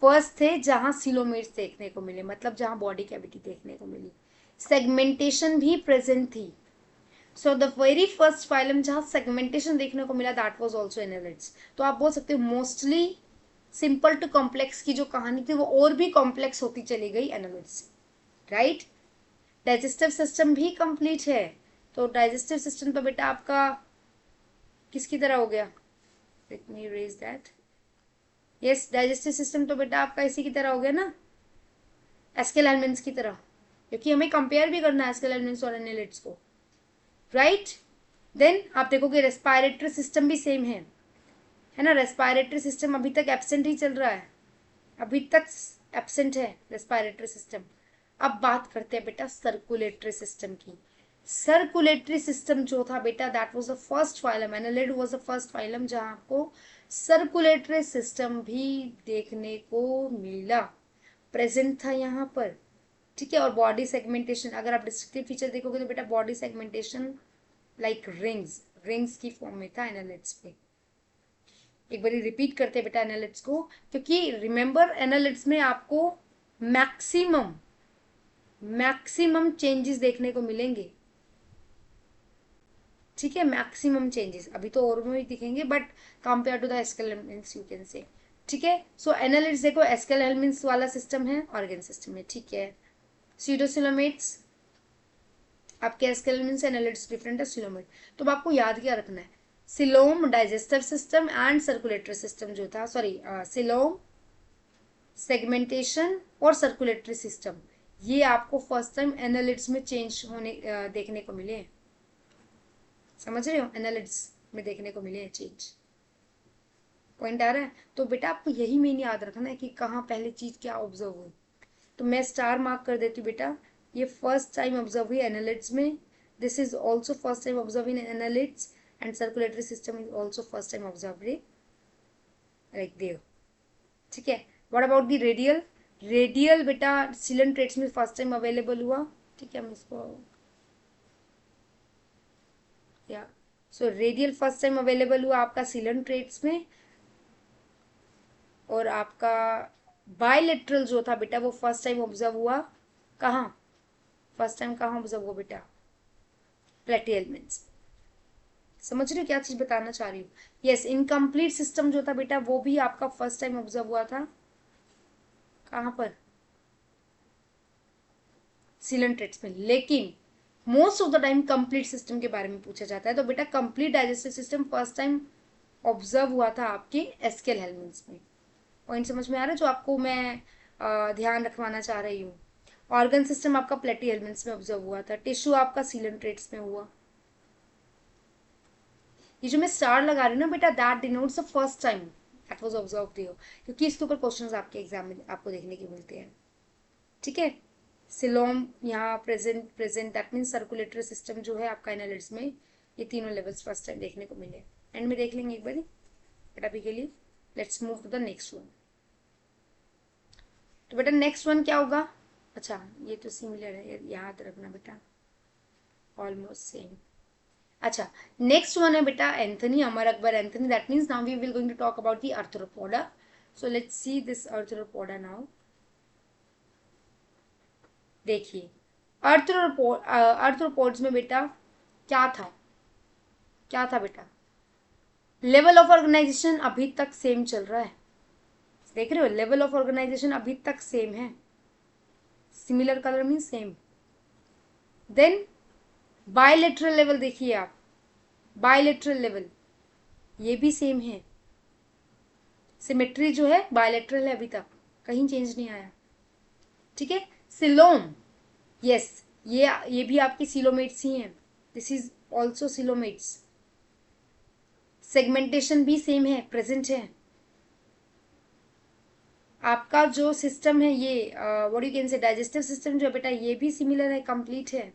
फर्स्ट थे जहां सिलोमेट्स देखने को मिले, मतलब जहां बॉडी कैविटी देखने को मिली। सेगमेंटेशन भी प्रेजेंट थी। So the very first phylum जहां सेगमेंटेशन देखने को मिला दैट वाज आल्सो एनालिड्स। तो आप बोल सकते हो मोस्टली सिंपल टू कॉम्प्लेक्स की जो कहानी थी वो और भी कॉम्प्लेक्स होती चली गई एनालिड्स, राइट। डाइजेस्टिव सिस्टम भी कंप्लीट है। तो डाइजेस्टिव सिस्टम तो बेटा आपका किसकी तरह हो गया? Let me raise that. Yes, digestive system तो बेटा आपका इसी की तरह हो गया ना, एस्केल हेलमिन्थ की तरह, क्योंकि हमें कंपेयर भी करना है एस्केल हेलमिन्थ और एनालिड्स को, राइट। देन आप देखोगे रेस्पिरेटरी सिस्टम भी सेम है ना। रेस्पिरेटरी सिस्टम अभी तक एब्सेंट ही चल रहा है, अभी तक एब्सेंट है रेस्पिरेटरी सिस्टम। अब बात करते हैं बेटा सर्कुलेटरी सिस्टम की। सर्कुलेटरी सिस्टम जो था बेटा that was the first phylum, annelid was the first phylum जहां आपको सर्कुलेटरी सिस्टम भी देखने को मिला, प्रेजेंट था यहाँ पर, ठीक है। और बॉडी सेगमेंटेशन, अगर आप डिस्क्रिप्टिव फीचर देखोगे तो बेटा बॉडी सेगमेंटेशन लाइक रिंग्स की फॉर्म में था एनालिड्स पे। एक बार रिपीट करते हैं बेटा एनालिड्स को, क्योंकि रिमेंबर एनालिड्स में आपको मैक्सिमम चेंजेस देखने को मिलेंगे, ठीक है। मैक्सिमम चेंजेस अभी तो और में भी दिखेंगे but compare to the aschelminth you can say, ठीक है। सो एनालिड्स देखो एस्केल हेलमिन्थ वाला सिस्टम है, ऑर्गन सिस्टम है, ठीक है। सीटोसिलोमेट्स आपके एस्केलेटन से एनालिट्स डिफरेंट है सिलोमेट। तो आपको याद क्या रखना है, coelom digestive system and circulatory system जो था, सॉरी सिलोम, सेगमेंटेशन और सर्कुलेटरी सिस्टम, ये आपको फर्स्ट टाइम एनालिट्स में चेंज होने देखने को मिले। समझ रहे हो, एनालिट्स में देखने को मिले चेंज। पॉइंट आ रहा है। तो बेटा आपको यही मेन याद रखना है कि कहाँ पहले चीज क्या ऑब्जर्व हुई। तो मैं स्टार मार्क कर देती हूँ बेटा, ये फर्स्ट टाइम ऑब्जर्व हुई एनालिट्स में, this is also first time observe in annelids and circulatory system is also first time observe like देव। ठीक है, what about the radial, radial बेटा सिलन ट्रेट्स में फर्स्ट टाइम अवेलेबल हुआ। ठीक है, हम इसको या so radial first time available हुआ आपका सिलन ट्रेट्स में, और आपका बायलेटरल जो था बेटा वो फर्स्ट टाइम ऑब्जर्व हुआ कहाँ, फर्स्ट टाइम कहाँ ऑब्जर्व हुआ बेटा, प्लेटियल मीन्स। समझ रहे हो क्या चीज बताना चाह रही हूँ। यस, इनकम्प्लीट सिस्टम जो था बेटा वो भी आपका फर्स्ट टाइम ऑब्जर्व हुआ था कहाँ पर, सीलन ट्रेट्स में। लेकिन most of the time complete system के बारे में पूछा जाता है, तो बेटा complete digestive system first time observe हुआ था आपके एस्केल हेलमिन्स में। पॉइंट समझ में आ रहा है जो आपको मैं ध्यान रखवाना चाह रही हूँ। ऑर्गन सिस्टम आपका प्लेटी हेलमिन्स में ऑब्जर्व हुआ था, टिश्यू आपका सीलन ट्रेट्स में हुआ। ये जो मैं स्टार लगा रही हूँ ना बेटा, that denotes the first time that was observed here, क्योंकि इसके ऊपर क्वेश्चंस आपके एग्जाम में आपको देखने को मिलते हैं। ठीक है, सिलोम यहाँ present present that means circulatory system जो है आपका एनालिट्स में, ये तीनों लेवल्स फर्स्ट टाइम देखने को मिले। एंड में देख लेंगे एक बार, बट अभी के लिए let's move to the next one. तो बेटा नेक्स्ट वन क्या होगा, अच्छा ये तो सिमिलर है, याद रखना बेटा, ऑलमोस्ट सेम। अच्छा, नेक्स्ट वन है बेटा Anthony, Amar Akbar Anthony, that means now we will going to talk about the Arthropoda. So let's see this Arthropoda now. देखिए आर्थ्रोपोड्स में बेटा क्या था, क्या था बेटा, लेवल ऑफ ऑर्गेनाइजेशन अभी तक सेम चल रहा है। देख रहे हो, लेवल ऑफ ऑर्गेनाइजेशन अभी तक सेम है, similar colour mean same. Then bilateral level देखिए आप, बायलेटरल लेवल ये भी सेम है, सिमेट्री जो है बायलेटरल है, अभी तक कहीं चेंज नहीं आया। ठीक है, सिलोम, यस ये भी आपकी सिलोमेट्स ही हैं, this is also coelomates. Segmentation भी सेम है, प्रेजेंट है। आपका जो सिस्टम है ये व्हाट यू कैन से डाइजेस्टिव सिस्टम जो है बेटा ये भी सिमिलर है, कंप्लीट है।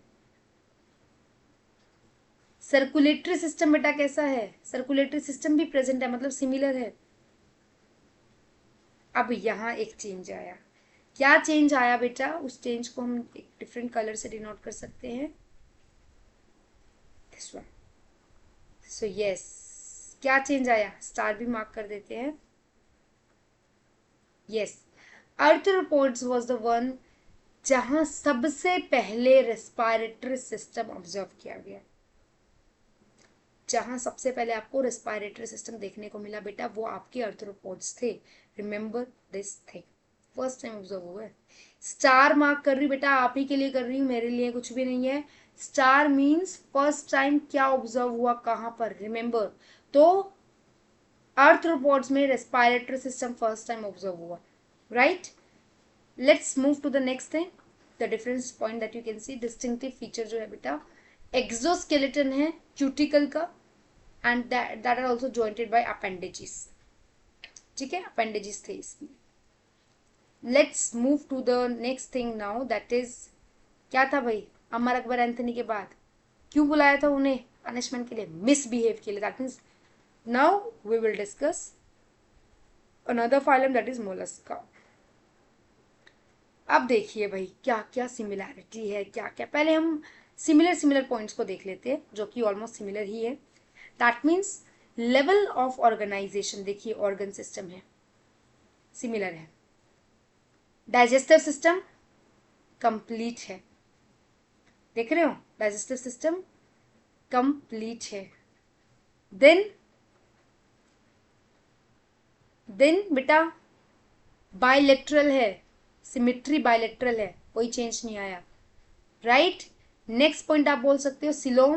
सर्कुलेटरी सिस्टम बेटा कैसा है, सर्कुलेटरी सिस्टम भी प्रेजेंट है, मतलब सिमिलर है। अब यहाँ एक चेंज आया, क्या चेंज आया बेटा, उस चेंज को हम एक डिफरेंट कलर से डिनोट कर सकते हैं, दिस वन। सो यस, क्या चेंज आया, स्टार भी मार्क कर देते हैं। Yes, arthropods was the one जहां सबसे पहले रेस्पिरेटरी सिस्टम ऑब्जर्व किया गया, जहां सबसे पहले आपको रेस्पिरेटरी सिस्टम देखने को मिला बेटा वो आपके आर्थ्रोपोड्स थे। Remember this thing, first time observe हुआ है। स्टार मार्क कर रही बेटा, आप ही के लिए कर रही हूँ, मेरे लिए कुछ भी नहीं है। स्टार मीन्स फर्स्ट टाइम क्या ऑब्जर्व हुआ कहां पर, रिमेंबर। तो आर्थ्रोपोड्स में respiratory system first time observe हुआ, right. Let's move to the next thing, the difference point that you can see, distinctive feature जो है बेटा एक्सोस्केलेटन है क्यूटिकल का, and that are also jointed by appendages. ठीक है, appendages थे इसमें। Let's move to the next thing now, that is क्या था भाई, अमर अकबर एंथनी के बाद क्यों बुलाया था उन्हें पनिशमेंट के लिए, मिसबिहेव के लिए। That means now we will discuss another phylum that is Mollusca. अब देखिए भाई क्या क्या सिमिलैरिटी है, क्या क्या, पहले हम सिमिलर पॉइंट्स को देख लेते हैं जो कि ऑलमोस्ट सिमिलर ही है। That means level of organization, देखिए ऑर्गन सिस्टम है सिमिलर है, डाइजेस्टिव सिस्टम कंप्लीट है, देख रहे हो डाइजेस्टिव सिस्टम कंप्लीट है। देन बेटा बायलेटरल है, सिमिट्री बायलेटरल है, कोई चेंज नहीं आया, राइट। नेक्स्ट पॉइंट आप बोल सकते हो सिलोम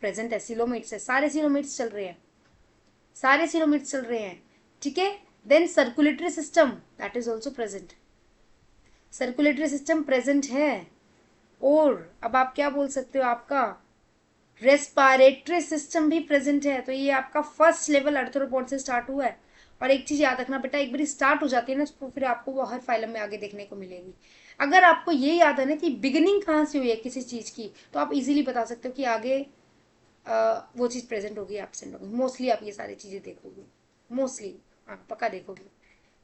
प्रेजेंट है, सिलोमेट्स है, सारे सिलोमेट्स चल रहे हैं, सारे सिलोमेट्स चल रहे हैं, ठीक है। Then circulatory system that is also present, circulatory system present है। और अब आप क्या बोल सकते हो, आपका रेस्पिरेटरी सिस्टम भी प्रेजेंट है। तो ये आपका फर्स्ट लेवल आर्थ्रोपोड से स्टार्ट हुआ है। और एक चीज याद रखना बेटा, एक बार स्टार्ट हो जाती है ना तो फिर आपको वो हर फाइलम में आगे देखने को मिलेगी। अगर आपको ये याद है ना कि बिगिनिंग कहाँ से हुई है किसी चीज की, तो आप इजीली बता सकते हो कि आगे वो चीज प्रेजेंट होगी एब्सेंट होगी। मोस्टली आप ये सारी चीजें देखोगे, मोस्टली, हाँ पक्का देखोगे,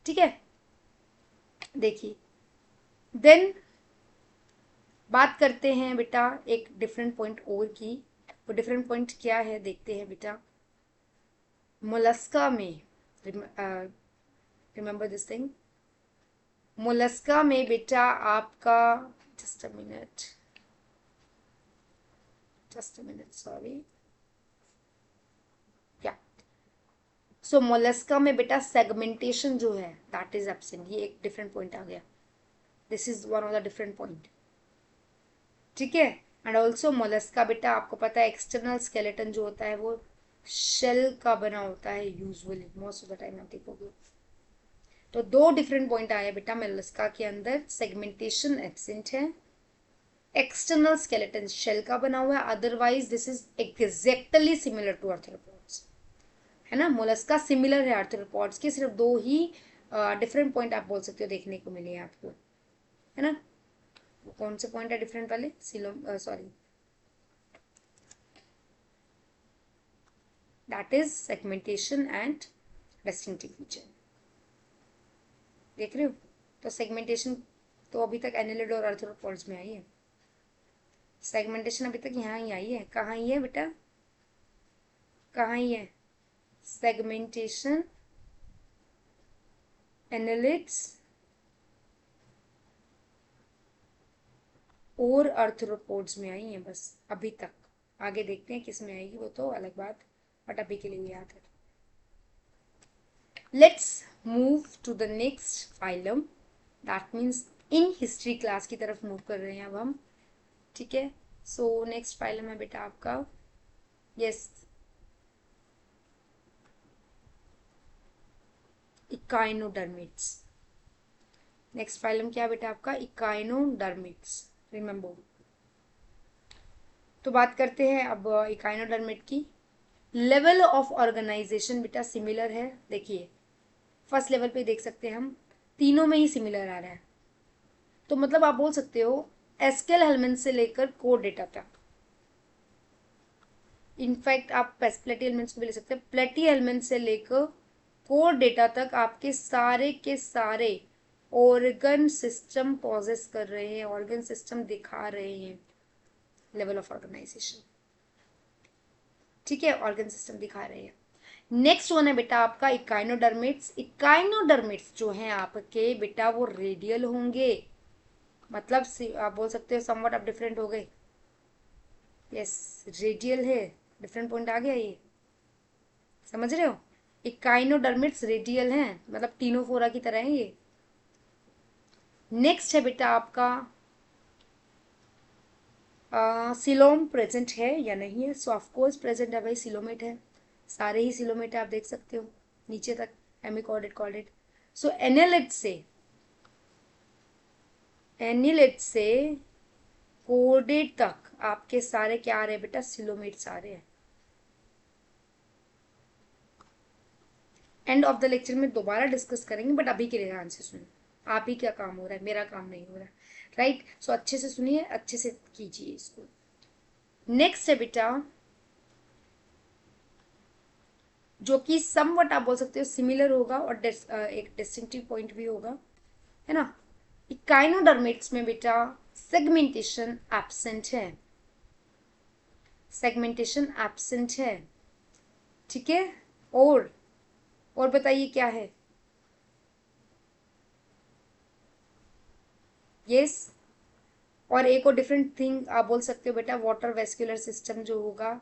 ठीक है। देखिए देन बात करते हैं बेटा एक डिफरेंट पॉइंट और की। वो डिफरेंट पॉइंट क्या है देखते हैं बेटा। मोलस्का में, रिमेंबर दिस थिंग, मोलस्का में बेटा आपका, just a minute, just a minute, sorry, क्या, सो मोलस्का में बेटा सेगमेंटेशन जो है दैट इज एब्सेंट। ये एक डिफरेंट पॉइंट आ गया, this is one of the different point, ठीक है। एंड ऑल्सो मोलस्का बेटा आपको पता है एक्सटर्नल स्केलेटन जो होता है वो शेल का बना होता है usually, most of the time आप देखोगे। तो दो डिफरेंट पॉइंट आए बेटा मोलस्का के अंदर, सेगमेंटेशन एब्सेंट है, एक्सटर्नल स्केलेटन शेल का बना हुआ है, otherwise this is exactly similar to arthropods, है ना। मोलस्का सिमिलर है आर्थ्रोपोड्स के, सिर्फ दो ही डिफरेंट पॉइंट आप बोल सकते हो देखने को मिले हैं आपको, है ना। कौन से पॉइंट है डिफरेंट वाले, सिलो sorry, that is segmentation and distinctive feature, देख रहे हो। तो सेगमेंटेशन तो अभी तक एनिलिड और आर्थ्रोपोड्स में आई है, सेगमेंटेशन अभी तक यहाँ ही आई है। कहाँ ही है बेटा, कहाँ ही है सेगमेंटेशन, एनालिड्स और आर्थ्रोपोड्स में आई है बस अभी तक। आगे देखते हैं किस में आएगी, वो तो अलग बात, बट अभी के लिए याद है। Let's move to the next phylum, that means in history class की तरफ मूव कर रहे हैं अब हम, ठीक है। सो नेक्स्ट फाइलम है बेटा आपका, यस, इकाइनोडर्मिट्स। नेक्स्ट फाइलम क्या है बेटा आपका, इकाइनोडर्मिट्स, रिमेंबर। तो बात करते हैं अब इकाइनोडर्मिट की। लेवल ऑफ ऑर्गेनाइजेशन बेटा सिमिलर है, देखिए फर्स्ट लेवल पे देख सकते हैं हम, तीनों में ही सिमिलर आ रहा है। तो मतलब आप बोल सकते हो एस्केल हेलमेंट से लेकर कोर डेटा तक, इनफैक्ट आप प्लेटी एलिमेंट्स को भी ले सकते हैं, प्लेटी एलिमेंट से लेकर कोर डेटा तक आपके सारे के सारे ऑर्गन सिस्टम पॉजेस कर रहे हैं, ऑर्गन सिस्टम दिखा रहे हैं लेवल ऑफ ऑर्गेनाइजेशन, ठीक है, ऑर्गन सिस्टम दिखा रहे हैं। नेक्स्ट वन है बेटा आपका इकाइनोडर्मिट्स। इकाइनोडर्मिट्स जो हैं आपके बेटा वो रेडियल होंगे, मतलब आप बोल सकते हो समवट आप डिफरेंट हो गए, यस रेडियल है, डिफरेंट पॉइंट आ गया ये, समझ रहे हो। इकाइनोडर्मिट्स रेडियल हैं, मतलब टीनोफोरा की तरह है ये। नेक्स्ट है बेटा आपका सिलोम प्रेजेंट है या नहीं है, सो ऑफकोर्स प्रेजेंट है भाई, सिलोमेट है, सारे ही सिलोमेट है आप देख सकते हो नीचे तक, हेमिकॉर्डेट कॉर्डेट। सो एनिलेट से कोर्डेट तक आपके सारे क्या आ रहे हैं बेटा, सिलोमेट्स आ रहे हैं। एंड ऑफ द लेक्चर में दोबारा डिस्कस करेंगे, बट अभी के लिए ध्यान से सुनिए, आप ही क्या काम हो रहा है, मेरा काम नहीं हो रहा है, राइट। सो अच्छे से सुनिए, अच्छे से कीजिए इसको। नेक्स्ट है बेटा जो कि समवट आप बोल सकते हो सिमिलर होगा और एक डिस्टिंक्टिव पॉइंट भी होगा, है ना। इकाइनोडर्मिट्स में बेटा सेगमेंटेशन एब्सेंट है, सेगमेंटेशन एब्सेंट है, ठीक है। और बताइए क्या है, यस। और एक और डिफरेंट थिंग आप बोल सकते हो बेटा, वाटर वेस्कुलर सिस्टम जो होगा,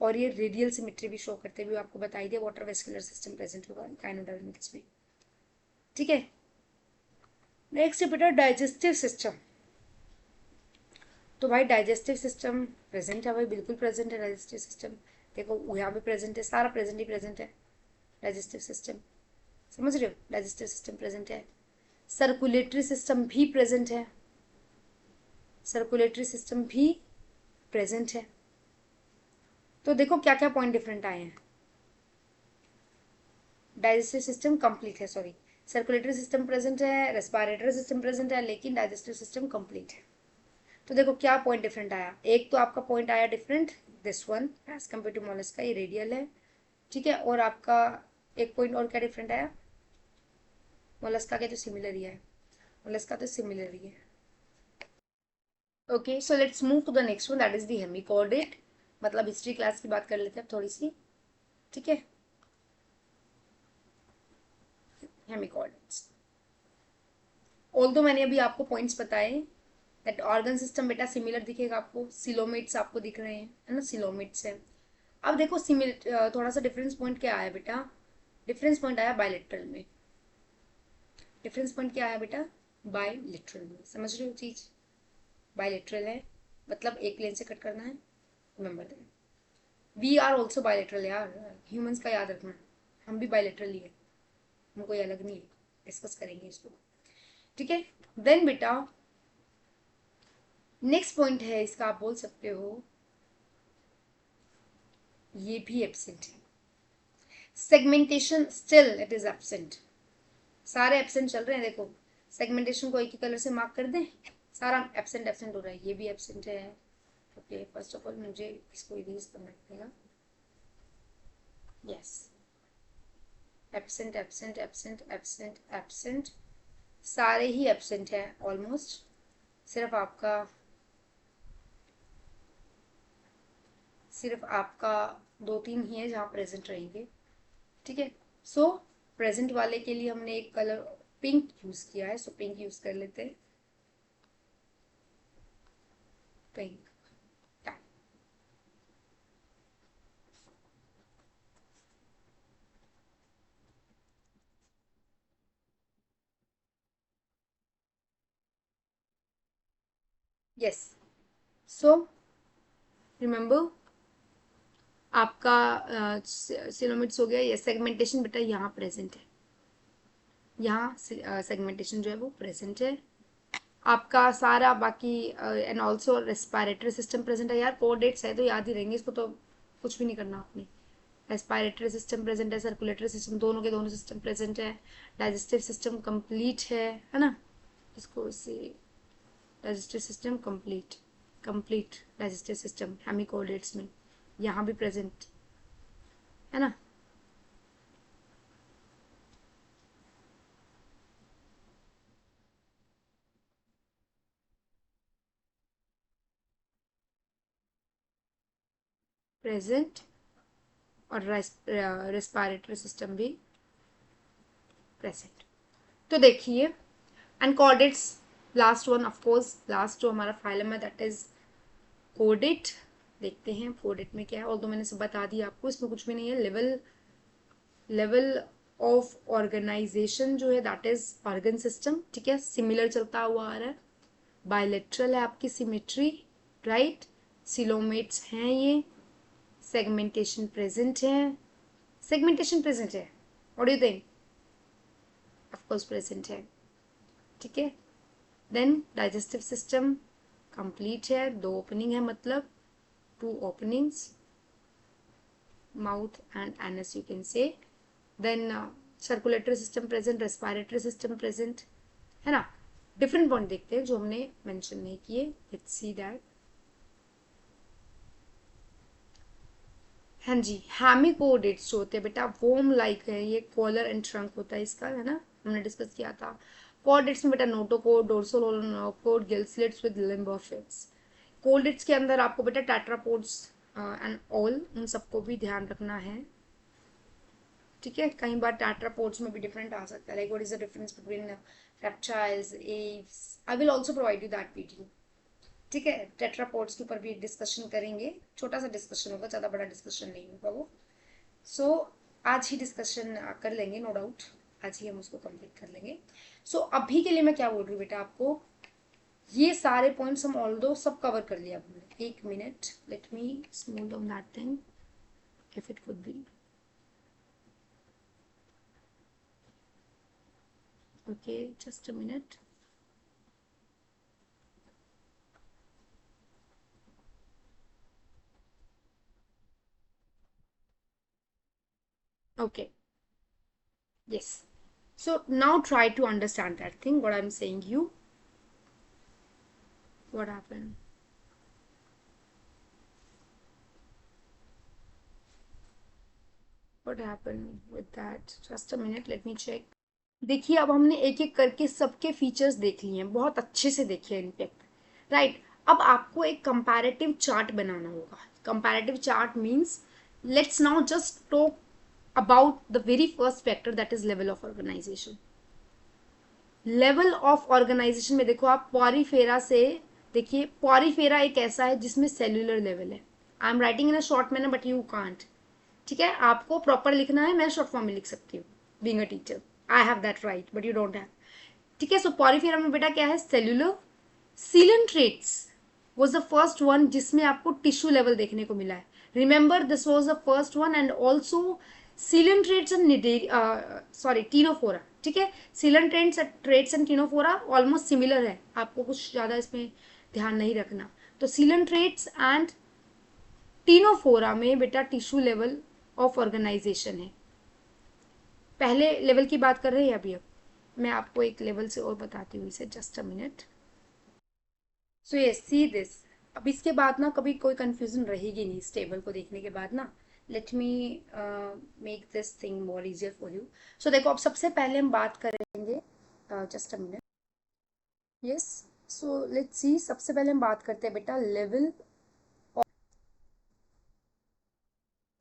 और ये रेडियल सिमेट्री भी शो करते हुए आपको बताई दे, वाटर वेस्कुलर सिस्टम प्रेजेंट होगा इकाइनोडर्मिट्स में, ठीक है। नेक्स्ट है बेटा डाइजेस्टिव सिस्टम। तो भाई डाइजेस्टिव सिस्टम प्रेजेंट है भाई, बिल्कुल प्रेजेंट है डाइजेस्टिव सिस्टम। देखो यहाँ भी प्रेजेंट है, सारा प्रेजेंट ही प्रेजेंट है डाइजेस्टिव सिस्टम। समझ रहे हो, डाइजेस्टिव सिस्टम प्रेजेंट है। सर्कुलेटरी सिस्टम भी प्रेजेंट है, सर्कुलेटरी सिस्टम भी प्रेजेंट है। तो देखो क्या क्या पॉइंट डिफरेंट आए हैं। डाइजेस्टिव सिस्टम कंप्लीट है, सॉरी, सर्कुलेटरी सिस्टम प्रेजेंट है, रेस्पिरेटरी सिस्टम प्रेजेंट है, लेकिन डाइजेस्टिव सिस्टम कंप्लीट है। तो देखो क्या पॉइंट डिफरेंट आया। एक तो आपका पॉइंट आया different, this one as compare to Mollusca, ये रेडियल है, ठीक है। और आपका एक पॉइंट और क्या डिफरेंट आया, मोलस्का के तो सिमिलर ही है, मोलस्का तो सिमिलर ही है। Okay, so let's move to the next one, that is the hemichordate. मतलब हिस्ट्री क्लास की बात कर लेते हैं थोड़ी सी, ठीक है। हेमिकॉर्डेट्स, ऑल्दो मैंने अभी आपको पॉइंट्स बताए दैट ऑर्गन सिस्टम बेटा सिमिलर दिखेगा आपको, सिलोमेट्स आपको दिख रहे हैं, है ना, सिलोमेट्स है। अब देखो सिमिलर, थोड़ा सा डिफरेंस पॉइंट क्या आया बेटा, डिफरेंस पॉइंट आया बायलेटरल में। डिफरेंस पॉइंट क्या आया बेटा, बायलेटरल में। समझ रहे हो चीज, बायलेटरल है मतलब एक प्लेन से कट करना है, remember that. We are also bilateral यार, ह्यूमंस का याद रखना, हम भी बायलेटरल ही है, हम कोई अलग नहीं है। डिस्कस करेंगे इसको, ठीक है। देन बेटा नेक्स्ट पॉइंट है इसका, आप बोल सकते हो ये भी एब्सेंट है। Segmentation still it is absent, सारे एब्सेंट चल रहे हैं। देखो सेगमेंटेशन को एक ही कलर से मार्क कर दें, सारा एब्सेंट एब्सेंट हो रहा है, ये भी एब्सेंट है। ओके, फर्स्ट ऑफ ऑल मुझे इसको इरेज करना पड़ेगा। Yes, absent absent absent absent absent, सारे ही एब्सेंट है ऑलमोस्ट। सिर्फ आपका दो तीन ही है जहाँ प्रेजेंट रहेंगे, ठीक है। सो प्रेजेंट वाले के लिए हमने एक कलर पिंक यूज किया है, सो पिंक यूज कर लेते हैं, पिंक। यस, सो रिमेंबर आपका सिलोमिट्स हो गया। ये सेगमेंटेशन बेटा यहाँ प्रेजेंट है, यहाँ सेगमेंटेशन जो है वो प्रेजेंट है। आपका सारा बाकी and also respiratory system present है। यार कोऑर्डिनेट्स है तो याद ही रहेंगे, इसको तो कुछ भी नहीं करना आपने। रेस्पिरेटरी सिस्टम प्रेजेंट है, सर्कुलेटरी सिस्टम, दोनों के दोनों सिस्टम प्रेजेंट है। डाइजेस्टिव सिस्टम कंप्लीट है ना, इसको इससे digestive system complete, complete digestive system hemichordates में यहाँ भी प्रेजेंट है ना। प्रेजेंट, और रेस्पिरेटरी सिस्टम भी प्रेजेंट। तो देखिए and chordates, last one of course, last जो हमारा फाइलम है दैट इज कोडेट। देखते हैं कोडेट में क्या है, और तो मैंने सब बता दिया आपको, इसमें कुछ भी नहीं है। लेवल लेवल ऑफ ऑर्गेनाइजेशन जो है दैट इज ऑर्गन सिस्टम, ठीक है, सिमिलर चलता हुआ आ रहा है। बायलेटरल है आपकी सिमेट्री, राइट, सिलोमेट्स हैं ये, सेगमेंटेशन प्रेजेंट है, सेगमेंटेशन प्रेजेंट है, what do you think, of course present है, ठीक है। देन डाइजेस्टिव सिस्टम कंप्लीट है, दो ओपनिंग है मतलब two openings, mouth and anus you can say. Then circulatory system present, respiratory system present, है ना। डिफरेंट पॉइंट देखते हैं जो हमने मेंशन नहीं किए, लेट्स सी दैट। हाँ जी, हेमिकोडेट्स जो होते हैं बेटा वोम लाइक है, ये कॉलर एंड ट्रंक होता है इसका, है ना, हमने डिस्कस किया था। कॉर्डेट्स में बेटा notochord, dorsal nerve cord, gill slits with limb of fits. Chordates के अंदर आपको बेटा टेट्रापोड्स एंड ऑल, उन सबको भी ध्यान रखना है, ठीक है। कई बार टेट्रापोड्स में भी डिफरेंट आ सकता है, like what is the difference between reptiles, Aves, I will also provide you that video, ठीक है। टेट्रापोड्स के ऊपर भी डिस्कशन करेंगे, छोटा सा डिस्कशन होगा, ज़्यादा बड़ा डिस्कशन नहीं होगा वो। सो आज ही डिस्कशन कर लेंगे, नो डाउट, आज ही हम उसको कंप्लीट कर लेंगे। सो अभी के लिए मैं क्या बोल रही हूँ बेटा आपको, ये सारे पॉइंट्स हम ऑल दो सब कवर कर लिया हमने. एक minute, let me smooth down that thing if it could be. Okay, just a minute. Okay, yes. So now try to understand that thing, what I'm saying you. What happened? What happened with that? Just a minute, let me check. देखिए, अब हमने एक एक करके सबके features देख लिए हैं, बहुत अच्छे से देखे हैं इनफैक्ट, राइट. अब आपको एक कंपैरेटिव चार्ट बनाना होगा. Comparative chart means let's now just talk about the very first factor, that is level of organization. Level of organisation में देखो आप पॉरीफेरा से, देखिए पॉरीफेरा एक ऐसा है जिसमें सेल्यूलर लेवल है. I am writing in a short manner but you can't. ठीक है, आपको प्रॉपर लिखना है, मैं शॉर्ट फॉर्म में लिख सकती हूँ. Being a teacher I have that right but you don't have. ठीक है, सो पॉरीफेरा में बेटा क्या है, cellular. Coelenterates was the first one जिसमें आपको टिश्यू लेवल देखने को मिला है. Remember this was the first one. And also coelenterates and sorry Ctenophora. ठीक है, coelenterates traits and Ctenophora almost similar है, आपको कुछ ज्यादा इसमें ध्यान नहीं रखना. तो सीलेंट्रेट्स एंड टीनोफोरा में बेटा टिश्यू लेवल ऑफ ऑर्गेनाइजेशन है. पहले लेवल की बात कर रहे हैं अभी. अब मैं आपको एक लेवल से और बताती हूँ इसे. Just a minute. सो ये सी दिस. अब इसके बाद ना कभी कोई कंफ्यूजन रहेगी नहीं इस टेबल को देखने के बाद ना. Let me make this thing more easier for you. So देखो, अब सबसे पहले हम बात करेंगे. Just a minute. Yes. So let's see, सबसे पहले हम बात करते हैं बेटा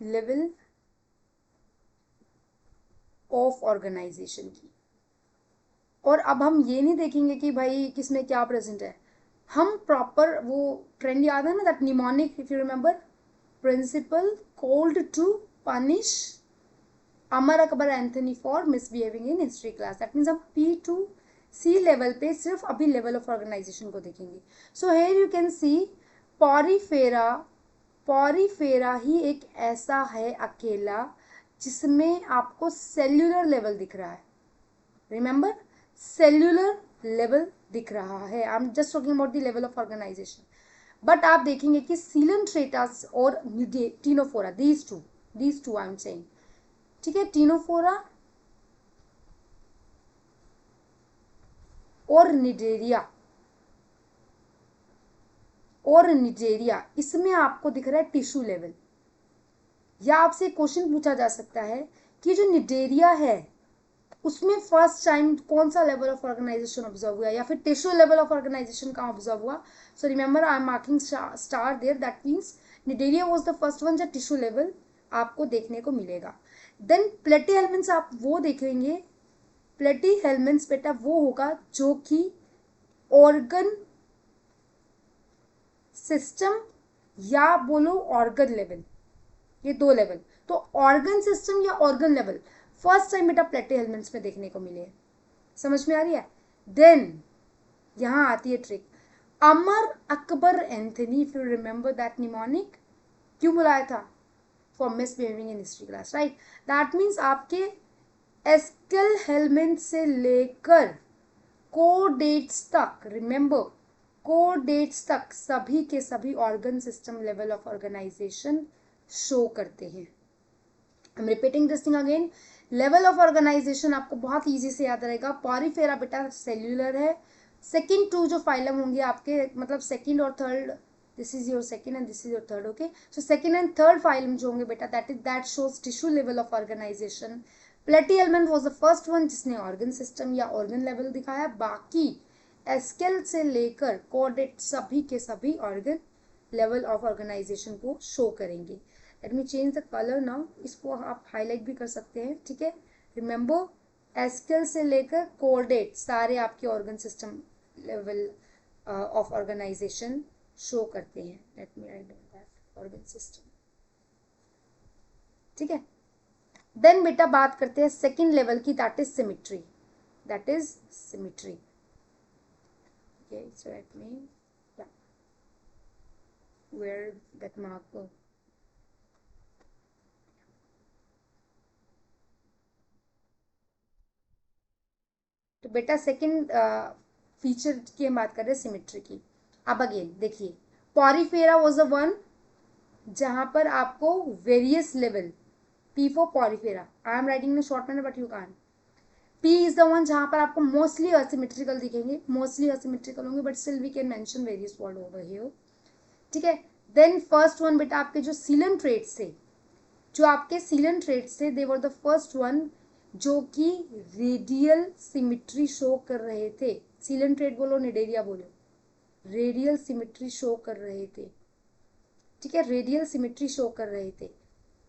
लेवल ऑफ ऑर्गेनाइजेशन की. और अब हम ये नहीं देखेंगे कि भाई किसमें क्या प्रेजेंट है. हम प्रॉपर वो ट्रेंड याद है ना, that mnemonic, if you remember, principal called to punish Amar Akbar Anthony for misbehaving in history class. That means हम P2C लेवल पे सिर्फ अभी लेवल ऑफ ऑर्गेनाइजेशन को देखेंगे. So here you can see Porifera. Porifera ही एक ऐसा है अकेला जिसमें आपको सेल्यूलर लेवल दिख रहा है. रिमेंबर, सेल्यूलर लेवल दिख रहा है. I am just talking about the level of organization. But आप देखेंगे कि सीलेंट्रेटास और Ctenophora, these two I am saying. ठीक है, टीनोफोरा और निडेरिया इसमें आपको दिख रहा है टिश्यू लेवल. या आपसे क्वेश्चन पूछा जा सकता है कि जो निडेरिया है उसमें फर्स्ट टाइम कौन सा लेवल ऑफ ऑर्गेनाइजेशन ऑब्जर्व हुआ, या फिर टिश्यू लेवल ऑफ ऑर्गेनाइजेशन कहाँ ऑब्जर्व हुआ. So remember, I am marking star there. That means Cnidaria was the first one जब टिश्यू लेवल आपको देखने को मिलेगा. देन प्लेटी हेलमिन्ट्स आप वो देखेंगे. प्लेटी हेलमिन्ट्स बेटा वो होगा जो कि ऑर्गन सिस्टम या बोलो ऑर्गन लेवल, ये दो लेवल. तो ऑर्गन सिस्टम या ऑर्गन लेवल फर्स्ट टाइम बेटा प्लेटी हेलमिन्ट्स में देखने को मिले. समझ में आ रही है. देन यहां आती है trick. Amar Akbar Anthony, if you remember that mnemonic, क्यों बुलाया था, for misbehaving in history class, right. That means आपके एस्केल हेलमिन से लेकर कोडेट्स तक, रिमेंबर कोडेट्स तक सभी के सभी organ system level of organization show करते हैं. I am repeating this thing again. Level of organization आपको बहुत इजी से याद रहेगा. पॉरीफेरा बेटा सेल्यूलर है. सेकंड टू जो फाइलम होंगे आपके, मतलब सेकंड और third, this is your second and this is your third. Okay, so second and third phylum जो होंगे बेटा, that shows tissue level of organisation. Platyhelminth was the first one जिसने organ system या organ level दिखाया. बाकी एस्केल से लेकर कोडेट सभी के सभी ऑर्गन लेवल ऑफ ऑर्गेनाइजेशन को शो करेंगे. Let me change the colour now. इसको आप हाईलाइट भी कर सकते हैं. ठीक है, रिमेंबर एस्केल से लेकर कोडेट सारे आपके organ system level of organization show करते हैं. Let me write that organ system. ठीक है, देन बेटा बात करते हैं सेकेंड लेवल की, that is symmetry. Okay, so let me, yeah, where that marker. तो बेटा सेकंड फीचर की हम बात कर रहे हैं सिमेट्री की. अब अगेन देखिए, पॉरीफेरा वाज द वन जहां पर आपको various level, P for Porifera, I am writing in short manner but you can. P is the one जहां पर आपको मोस्टली असिमेट्रिकल दिखेंगे, मोस्टली असिमेट्रिकल होंगे, but still we can mention various word over here. ठीक है. Then first one बेटा आपके जो सीलन ट्रेट्स थे, जो आपके सीलन ट्रेट्स थे, दे वर द फर्स्ट वन जो कि रेडियल सिमिट्री शो कर रहे थे. सीलन ट्रेट बोलो, निडेरिया बोलो, रेडियल सिमिट्री शो कर रहे थे. ठीक है, रेडियल सिमिट्री शो कर रहे थे.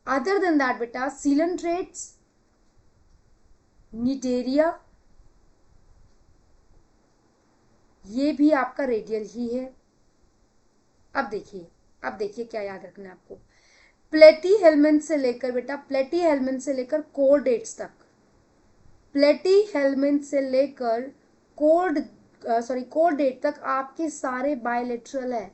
अदर देन दैट बेटा सीलन ट्रेट्स, निडेरिया, ये भी आपका रेडियल ही है. अब देखिए क्या याद रखना है आपको. प्लेटी हेलमेंट से लेकर बेटा, प्लेटी हेलमेंट से लेकर कोरडेट्स तक, प्लेटी हेलमेंट से लेकर कोरडेट तक आपके सारे बायलेटरल है.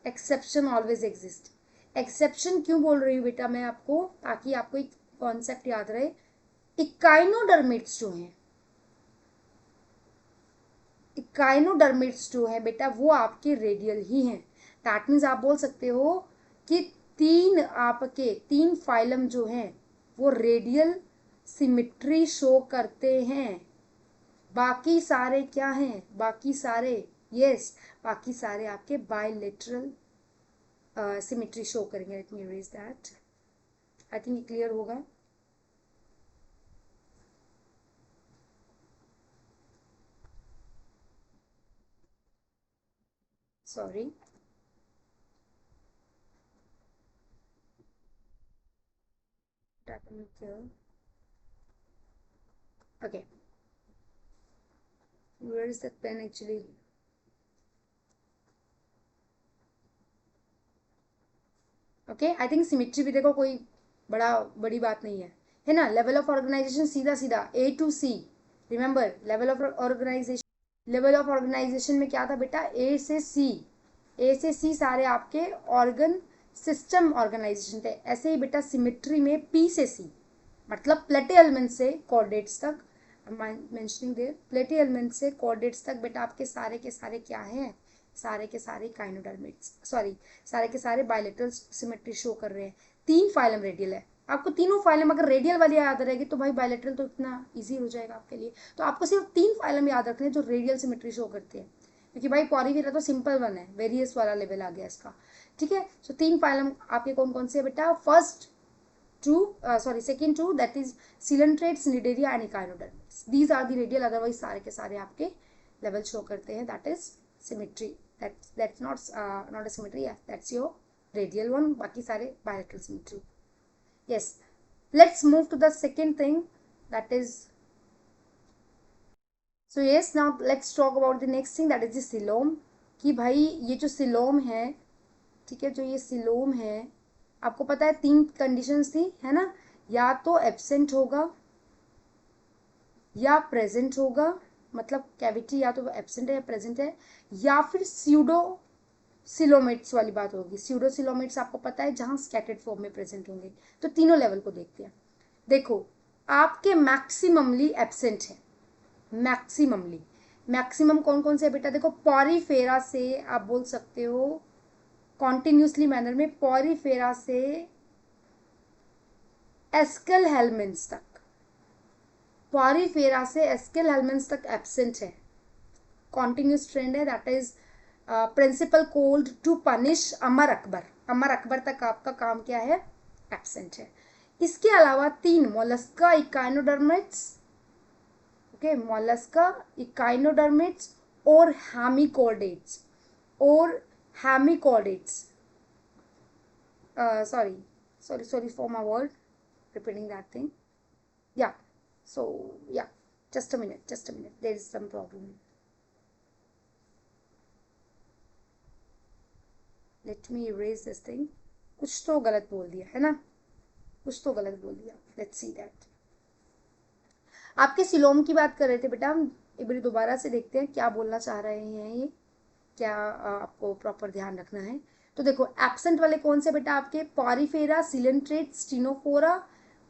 Exception always exist. एक्सेप्शन क्यों बोल रही हूँ बेटा मैं आपको, ताकि आपको एक कॉन्सेप्ट याद रहे. इकाइनोडर्मिट्स जो हैं, इकाइनोडर्मिट्स जो है बेटा वो आपके रेडियल ही हैं. दैट मीन्स आप बोल सकते हो कि तीन फाइलम जो हैं वो रेडियल सिमिट्री शो करते हैं. बाकी सारे क्या हैं, बाकी सारे, यस, बाकी सारे आपके बायलेटरल सिमिट्री शो करेंगे. Let me erase that. I think ये क्लियर होगा. Sorry. Okay, where is that pen actually? Okay, I think symmetry भी देखो कोई बड़ी बात नहीं है ना. लेवल ऑफ ऑर्गेनाइजेशन सीधा सीधा A to C. Remember, level of organisation में क्या था बेटा, ए से सी. ए से सी सारे आपके ऑर्गन सिस्टम ऑर्गेनाइजेशन थे. ऐसे ही बेटा सिमिट्री में पी से सी, मतलब प्लेटी एलिमेंट से कोऑर्डिनेट्स तक, मेंशनिंग देयर, प्लेटी एलिमेंट से कोऑर्डिनेट्स तक बेटा आपके सारे के सारे क्या हैं, सारे के सारे काइनोडर्मिट्स, सॉरी, सारे के सारे बायलेटरल सिमेट्री शो कर रहे हैं. तीन फाइलम रेडियल है. आपको तीनों फाइलम अगर रेडियल वाली याद रहेगी तो भाई बायलेटरल तो इतना इजी हो जाएगा आपके लिए. तो आपको सिर्फ तीन फाइलम याद रखने हैं जो रेडियल सिमेट्री शो करते हैं, क्योंकि भाई पॉलीफेरा तो सिंपल वन है, वेरियस वाला लेवल आ गया इसका. ठीक है. सो तीन फाइलम आपके कौन कौन से है बेटा, second two, that is coelentrates, cnidaria and echinodermites. These are the radial, otherwise सारे के सारे आपके लेवल शो करते हैं. that is symmetry. That's not a symmetry. Yeah, that's your radial one. बाकी सारे bilateral symmetry. Yes, let's move to the second thing, that is, so yes, now let's talk about the next thing, that is the coelom. कि भाई ये जो coelom है, ठीक है, जो ये सिलोम है, आपको पता है तीन कंडीशंस थी, है ना. या तो एब्सेंट होगा या प्रेजेंट होगा, मतलब कैविटी या तो एब्सेंट है या प्रेजेंट है, या फिर स्यूडो सिलोमेट्स वाली बात होगी. स्यूडो सिलोमेट्स आपको पता है जहां स्कैटर्ड फॉर्म में प्रेजेंट होंगे. तो तीनों लेवल को देखते हैं. देखो, आपके मैक्सिममली एब्सेंट है, मैक्सिमम कौन कौन से बेटा, देखो पॉरीफेरा से आप बोल सकते हो कॉन्टिन्यूसली मैनर में, पॉरीफेरा से एस्केल हेलमेंट्स तक, पॉरीफेरा से एस्केल हेलमेंट्स तक एब्सेंट है. कॉन्टिन्यूस ट्रेंड है. That is principle called to punish Amar Akbar. Amar Akbar तक आपका काम क्या है, एब्सेंट है. इसके अलावा तीन, मोलस्का, इकाइनोडर्मिट्स, ओके, मोलस्का, इकाइनोडर्मिट्स और हेमिकोर्डेट्स, sorry for my word, repeating that thing. Yeah, so yeah, just a minute, there is some problem. Let me erase this thing. कुछ तो गलत बोल दिया है ना, कुछ तो गलत बोल दिया. Let's see that. आपके सिलोम की बात कर रहे थे बेटा हम. एक बार दोबारा से देखते हैं क्या बोलना चाह रहे हैं ये, क्या आपको प्रॉपर ध्यान रखना है। तो देखो एब्सेंट वाले कौन से बेटा आपके, पॉरीफेरा, सिलेंट्रेट, स्टिनोफोरा,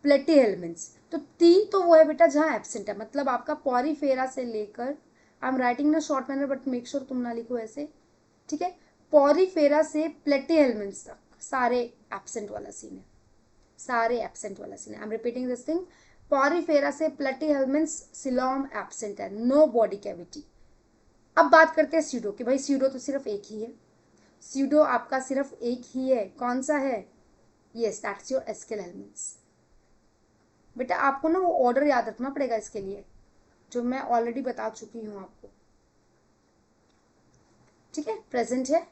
प्लेटीहेल्मिन्थ। तो तीन तो वो है बेटा जहाँ एब्सेंट है, मतलब आपका पॉरीफेरा से लेकर, आई एम राइटिंग ना short manner but make sure तुम ना लिखो ऐसे, ठीक है। पॉरीफेरा से प्लेटीहेल्मिन्थ तक सारे एब्सेंट वाला सीन है, सारे एब्सेंट वाला सीन है। I am repeating this thing, Porifera से प्लेटीहेल्मिन्थ सिलोम एब्सेंट है, नो बॉडी कैविटी। अब बात करते हैं स्यूडो कि भाई स्यूडो तो सिर्फ एक ही है, स्यूडो आपका सिर्फ एक ही है, कौन सा है, yes that's your SQL helminth. बेटा आपको ना वो ऑर्डर याद रखना पड़ेगा इसके लिए, जो मैं ऑलरेडी बता चुकी हूँ आपको, ठीक है। प्रेजेंट है,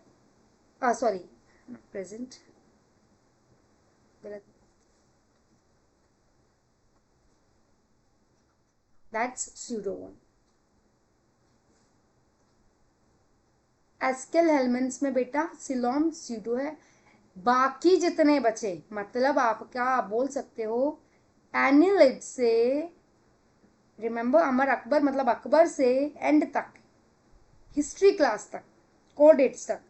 सॉरी प्रेजेंट, गलत, that's pseudo one. SQL helminth में बेटा सिलोम स्यूडो है, बाकी जितने बचे मतलब आपका आप बोल सकते हो एनिलिड से, रिमेंबर अमर अकबर मतलब अकबर से एंड तक, हिस्ट्री क्लास तक, कोडेट्स तक,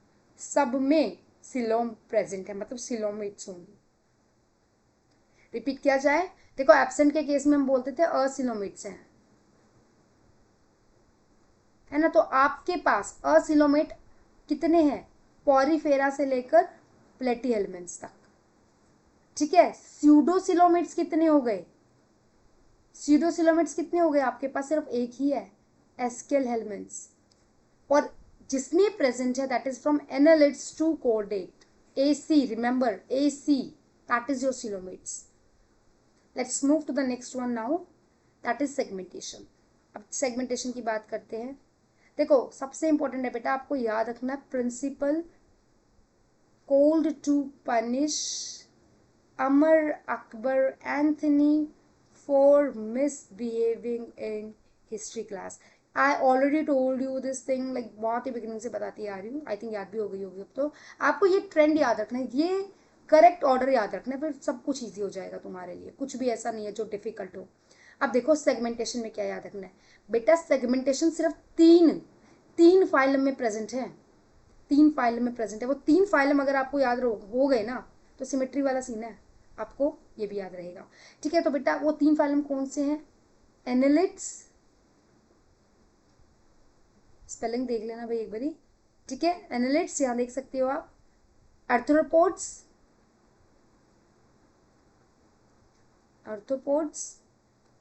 सब में सिलोम प्रेजेंट है, मतलब सिलोमेट्स होंगे। रिपीट किया जाए, देखो एब्सेंट के केस में हम बोलते थे असिलोमेट्स है ना। तो आपके पास असिलोमेट कितने हैं, पॉरीफेरा से लेकर प्लेटीहेल्मिन्थ तक, ठीक है। स्यूडोसिलोमेट्स कितने हो गए, स्यूडोसिलोमेट्स कितने हो गए आपके पास, सिर्फ एक ही है, एस्केल हेल्मिन्थ। और जिसमें प्रेजेंट है that is from annelids to chordate, AC, remember AC, that is your coelomates. Let's move to the next one now, that is segmentation. अब सेगमेंटेशन की बात करते हैं। देखो सबसे इंपॉर्टेंट है बेटा आपको याद रखना, principal called to punish Amar Akbar Anthony for misbehaving in history class. I already told you this thing, like बहुत ही बिगिनिंग से बताती आ रही हूँ, आई थिंक याद भी हो गई होगी अब तो। आपको ये ट्रेंड याद रखना है, ये करेक्ट ऑर्डर याद रखना है, फिर सब कुछ ईजी हो जाएगा तुम्हारे लिए, कुछ भी ऐसा नहीं है जो डिफिकल्ट हो। अब देखो सेगमेंटेशन में क्या याद रखना है बेटा, सेगमेंटेशन सिर्फ तीन तीन फाइल में प्रेजेंट है, तीन फाइल में प्रेजेंट है। वो तीन फाइल अगर आपको याद हो गए ना तो सिमेट्री वाला सीन है, आपको ये भी याद रहेगा, ठीक है। तो बेटा वो तीन फाइलम कौन से हैं, एनालिट्स, स्पेलिंग देख लेना भाई एक बारी, ठीक है। एनालिट्स यहाँ देख सकते हो आप, आर्थ्रोपोड्स, आर्थ्रोपोड्स,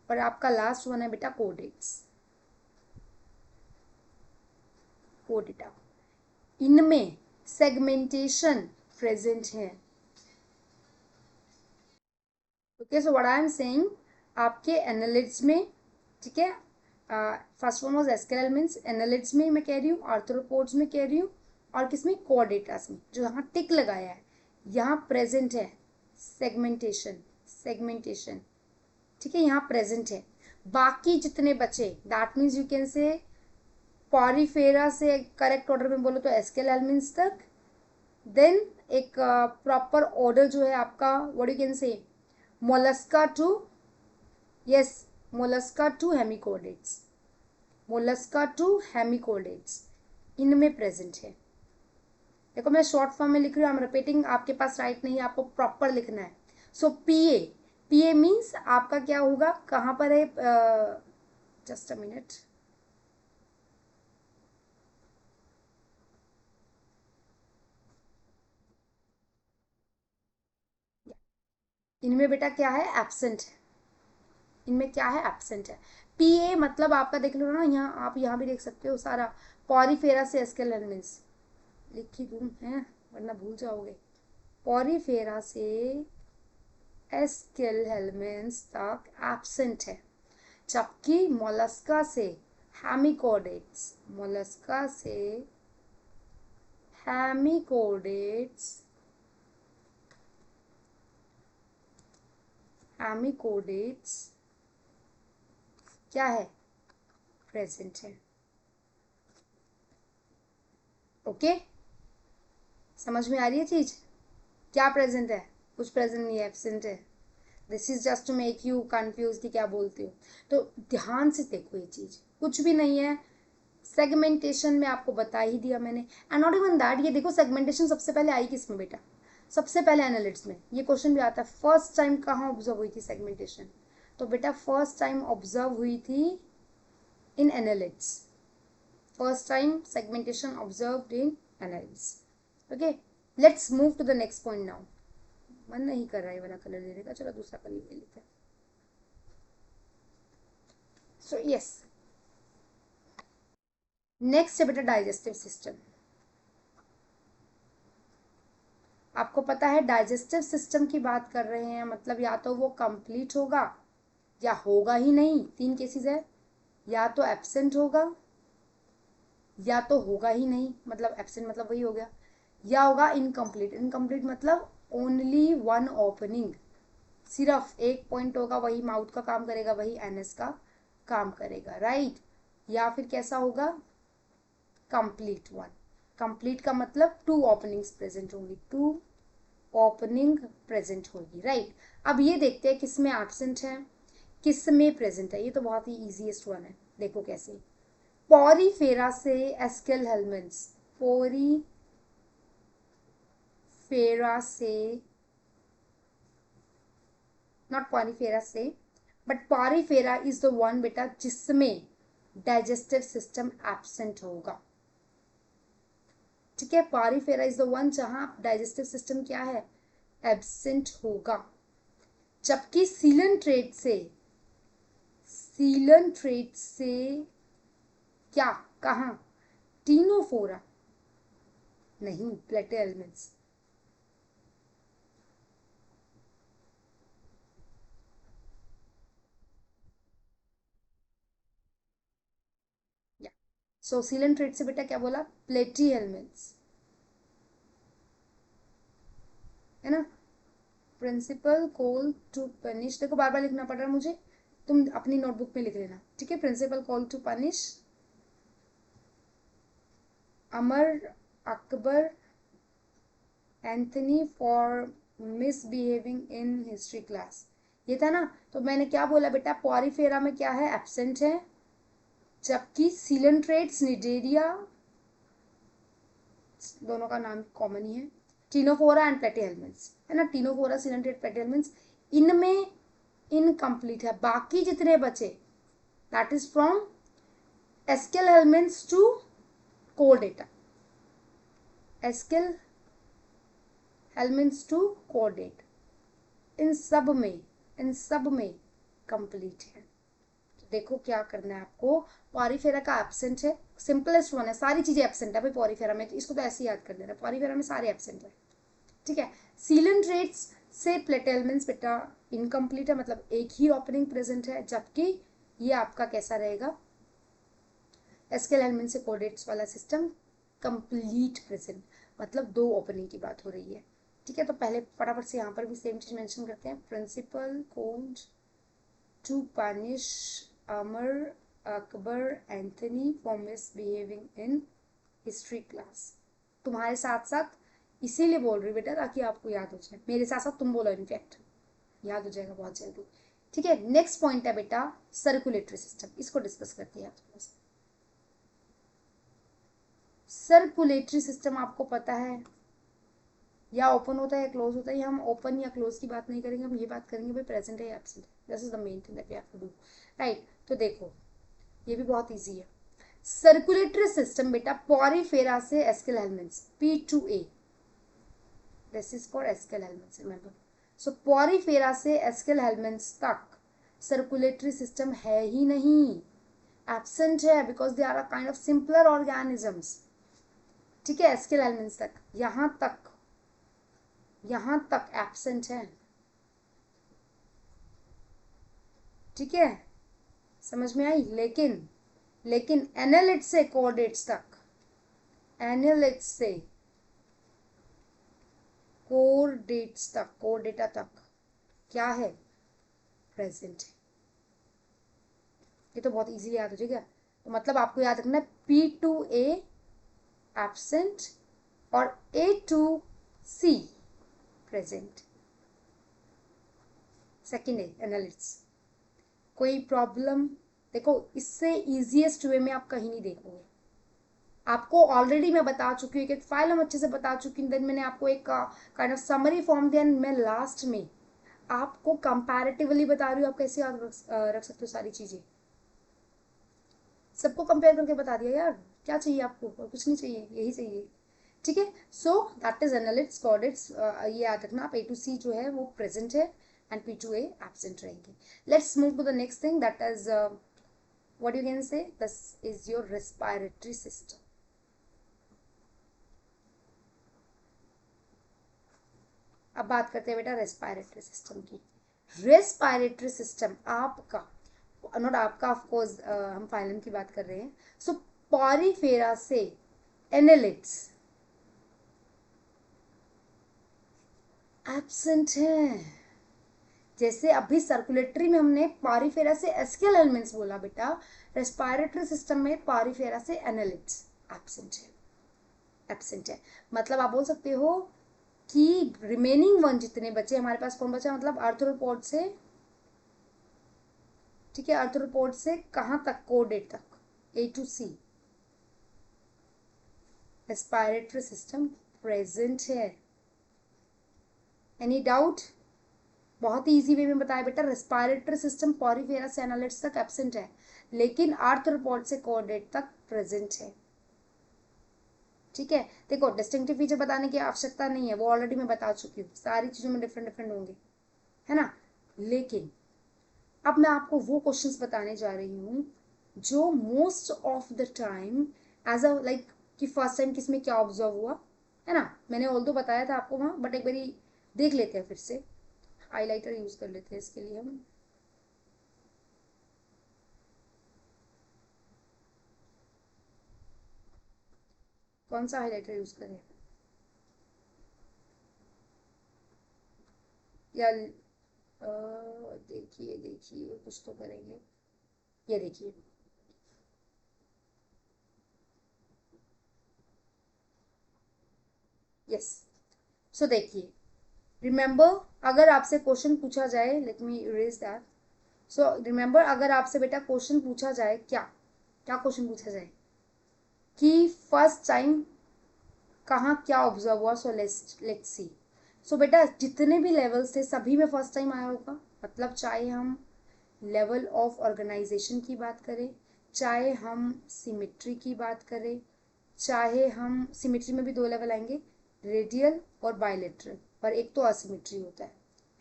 और आपका लास्ट वन है बेटा कोडेट्स, कोडेटा। इनमें सेगमेंटेशन प्रेजेंट है, okay. So what I am saying, आपके एनालिट्स में, ठीक है, first one was SQL helminth, annelids में मैं कह रही हूँ, आर्थ्रोपोड्स में कह रही हूँ, और किसमें, कोऑर्डिनेटर्स में, जो यहाँ टिक लगाया है यहाँ प्रेजेंट है सेगमेंटेशन, सेगमेंटेशन, ठीक है, यहाँ प्रेजेंट है। बाकी जितने बचे that means you can say Porifera से करेक्ट ऑर्डर में बोलो तो एस्केल हेल्मिन्थ तक, देन एक प्रॉपर ऑर्डर जो है आपका what you can say Mollusca to, yes Mollusca to hemichordates, Mollusca to hemichordates, इनमें प्रेजेंट है। देखो मैं शॉर्ट फॉर्म में लिख रही हूँ, आई एम रिपीटिंग, आपके पास राइट नहीं है, आपको प्रॉपर लिखना है। सो पीए, पीए मीन्स आपका क्या होगा, कहाँ पर है, जस्ट अ मिनट, इनमें बेटा क्या है, एब्सेंट है, इनमें क्या है, एब्सेंट है। पीए मतलब आपका देख लो ना, यहाँ आप यहाँ भी देख सकते हो सारा, पॉरीफेरा से एस्केल हेल्मिन्थ लिख ही दूँ है, वरना भूल जाओगे, पॉरीफेरा से एस्केल हेल्मिन्थ तक एब्सेंट है, जबकि मोलस्का से हेमिकोडेट्स, मोलस्का से हेमिकोडेट्स, हेमिकोडेट्स क्या है, प्रेजेंट है, ओके। समझ में आ रही है चीज, क्या प्रेजेंट है, कुछ प्रेजेंट नहीं है, एब्सेंट है। This is just to make you confuse कि क्या बोलते हो। तो ध्यान से देखो, ये चीज कुछ भी नहीं है, सेगमेंटेशन में आपको बता ही दिया मैंने। एंड नॉट इवन दैट, ये देखो सेगमेंटेशन सबसे पहले आई किस में बेटा, सबसे पहले एनालिटिक्स में। ये क्वेश्चन भी आता है फर्स्ट टाइम कहाँ ऑब्जर्व हुई थी सेगमेंटेशन, तो बेटा फर्स्ट टाइम ऑब्जर्व हुई थी in annelids. First time segmentation observed in annelids. Okay, let's move to the next point now. मन नहीं कर रहा है वाला कलर लेने का, चलो दूसरा कलर ले लेते हैं। सो यस, नेक्स्ट है बेटा डाइजेस्टिव सिस्टम। आपको पता है डाइजेस्टिव सिस्टम की बात कर रहे हैं, मतलब या तो वो कंप्लीट होगा या होगा ही नहीं। तीन केसेस है, या तो एब्सेंट होगा या तो होगा ही नहीं, मतलब एब्सेंट मतलब वही हो गया, या होगा इनकम्प्लीट। इनकम्प्लीट मतलब ओनली वन ओपनिंग, सिर्फ एक पॉइंट होगा, वही माउथ का काम करेगा, वही एनएस का काम करेगा, राइट। या फिर कैसा होगा, कंप्लीट वन। कंप्लीट का मतलब टू ओपनिंग्स प्रेजेंट होंगी, टू ओपनिंग प्रेजेंट होगी, राइट। अब ये देखते हैं किस में एब्सेंट है किस में प्रेजेंट है। ये तो बहुत ही इजीएस्ट वन है, देखो कैसे। पॉरीफेरा से एस्केल हेलमेंट्स, पॉरीफेरा से, नॉट पॉरीफेरा से, but Porifera is the one बेटा जिसमें डाइजेस्टिव सिस्टम एब्सेंट होगा। ठीक है, पॉरीफेरा इज द वन जहां डाइजेस्टिव सिस्टम क्या है, एब्सेंट होगा। जबकि सीलन ट्रेट से क्या, कहा, टीनोफोरा नहीं, प्लेटेलमेंट्स। सो सीलन ट्रेट से बेटा क्या बोला, प्लेटी हेलमेट्स, है ना। प्रिंसिपल कॉल टू पनिश, देखो बार बार लिखना पड़ रहा है मुझे, तुम अपनी नोटबुक में लिख लेना, ठीक है। Principal call to punish Amar Akbar Anthony for misbehaving in history class, ये था ना। तो मैंने क्या बोला बेटा, पॉरीफेरा में क्या है, एब्सेंट है, जबकि सीलेंट्रेट्स निडेरिया, दोनों का नाम कॉमन ही है, टीनोफोरा एंड प्लेटीहेलमिन्थ्स, है ना। टीनोफोरा, सीलेंट्रेट, प्लेटीहेलमिन्थ्स, इनमें इनकम्प्लीट है। बाकी जितने बचे that is from aschelminths to chordata, aschelminths to chordate, इन सब में कंप्लीट है। तो देखो क्या करना है आपको, पॉरीफेरा का एब्सेंट है, सिंपलेस्ट वन है, सारी चीजें एब्सेंट है भाई पॉरीफेरा में, तो इसको तो ऐसे याद कर देना, पॉरीफेरा में सारे एब्सेंट है, ठीक है। सीलेंट्रेट्स से प्लेटेलमेंट्स बेटा इनकम्प्लीट है, मतलब एक ही ओपनिंग प्रेजेंट है, जबकि ये आपका कैसा रहेगा, एस्केल हेलमिन्थ से कोडेट्स वाला सिस्टम कंप्लीट प्रेजेंट, मतलब दो ओपनिंग की बात हो रही है, ठीक है। तो पहले फटाफट से यहाँ पर भी सेम चीज मेंशन करते हैं, principal code to punish Amar Akbar Anthony for misbehaving in history class. तुम्हारे साथ साथ इसीलिए बोल रही बेटा ताकि आपको याद हो जाए, मेरे साथ साथ तुम बोलो, इनफैक्ट याद हो जाएगा बहुत जल्दी, ठीक है। नेक्स्ट पॉइंट है बेटा सर्कुलेटरी सिस्टम, इसको डिस्कस करते हैं थोड़ा सा। सर्कुलेटरी सिस्टम आपको पता है या ओपन होता है या क्लोज होता है, हम ओपन या क्लोज की बात नहीं करेंगे, हम ये बात करेंगे भाई प्रेजेंट है या एब्सेंट है, this is the main thing that we have to do, right. तो देखो ये भी बहुत इजी है। सर्कुलेटरी सिस्टम बेटा पॉरीफेरा से Aschelminthes, P2A, this is for Aschelminthes, remember. So Porifera से एस्केल हेलमिन्थ्स तक सर्कुलेटरी सिस्टम है ही नहीं, एब्सेंट है, because they are a kind of simpler organisms, ठीक है। एस्केल हेलमिन्थ्स तक, यहां तक एब्सेंट है, ठीक है, समझ में आई। लेकिन एनालिट से कोऑर्डिनेट्स तक, एनालिट से कोऑर्डिनेटा तक क्या है, प्रेजेंट है। ये तो बहुत इजीली याद हो जाएगा, तो मतलब आपको याद रखना है P2A एब्सेंट और A2C प्रेजेंट। सेकेंड है एनालिट्स। कोई प्रॉब्लम? देखो इससे इजीएस्ट वे में आप कहीं नहीं देखोगे। आपको ऑलरेडी मैं बता चुकी हूँ कि फाइल हम अच्छे से बता चुकी हूँ, देन मैंने आपको एक काइंड ऑफ समरी फॉर्म दिया, मैं लास्ट में आपको कंपैरेटिवली बता रही हूँ आप कैसे याद रख सकते हो सारी चीजें। सबको कंपेयर करके बता दिया यार, क्या चाहिए आपको? और कुछ नहीं चाहिए, यही चाहिए। ठीक है, so that is annelids coordinates. ये याद रखना आप, A to C जो है वो प्रेजेंट है and P to A absent रहेंगे। Let's move to the next thing, that is what you can say, this is your respiratory system. अब बात करते हैं बेटा रेस्पिरेटरी सिस्टम की। रेस्पिरेटरी सिस्टम आपका, नॉट आपका, ऑफ कोर्स हम फाइलम की बात कर रहे हैं। सो पॉरीफेरा से एनालिट्स एब्सेंट है। जैसे अभी सर्कुलेटरी में हमने पॉरीफेरा से एस्केल एलिमेंट्स बोला बेटा, रेस्पिरेटरी सिस्टम में पॉरीफेरा से एनालिट्स एब्सेंट है। एब्सेंट है मतलब आप बोल सकते हो कि रिमेनिंग वन जितने बचे हमारे पास, कौन बचा? मतलब आर्थ्रोपोड से, ठीक है, आर्थ्रोपोड से कहाँ तक? कोडेट तक, A to C respiratory system present है। Any doubt? बहुत ही इजी वे में बताया बेटा, रेस्पिरेटरी सिस्टम पॉरीफेरा से एनालिट्स तक एब्सेंट है, लेकिन आर्थ्रोपोड से कोडेट तक प्रेजेंट है। ठीक है, देखो डिस्टिंक्टिव फीचर बताने की आवश्यकता नहीं है, वो ऑलरेडी मैं बता चुकी हूँ, सारी चीजों में डिफरेंट डिफरेंट होंगे, है ना। लेकिन अब मैं आपको वो क्वेश्चंस बताने जा रही हूँ जो most of the time as a like कि फर्स्ट टाइम किस में क्या ऑब्जर्व हुआ, है ना। मैंने ऑल तो बताया था आपको वहाँ, बट एक बारी देख लेते हैं फिर से। हाईलाइटर यूज कर लेते हैं इसके लिए हम। कौन सा हाईलाइटर यूज करें? या देखिए देखिए कुछ तो करेंगे। ये देखिए, यस। सो देखिए, रिमेंबर, अगर आपसे क्वेश्चन पूछा जाए, let me erase that. So remember, अगर आपसे बेटा क्वेश्चन पूछा जाए, क्या क्या क्वेश्चन पूछा जाए कि फर्स्ट टाइम कहाँ क्या ऑब्जर्व हुआ, सो लेट्स सी। सो बेटा जितने भी लेवल्स थे सभी में फर्स्ट टाइम आया होगा, मतलब चाहे हम लेवल ऑफ ऑर्गेनाइजेशन की बात करें, चाहे हम सिमेट्री की बात करें, चाहे हम सिमेट्री में भी दो लेवल आएंगे, रेडियल और बायलेटरल, और एक तो असिमेट्री होता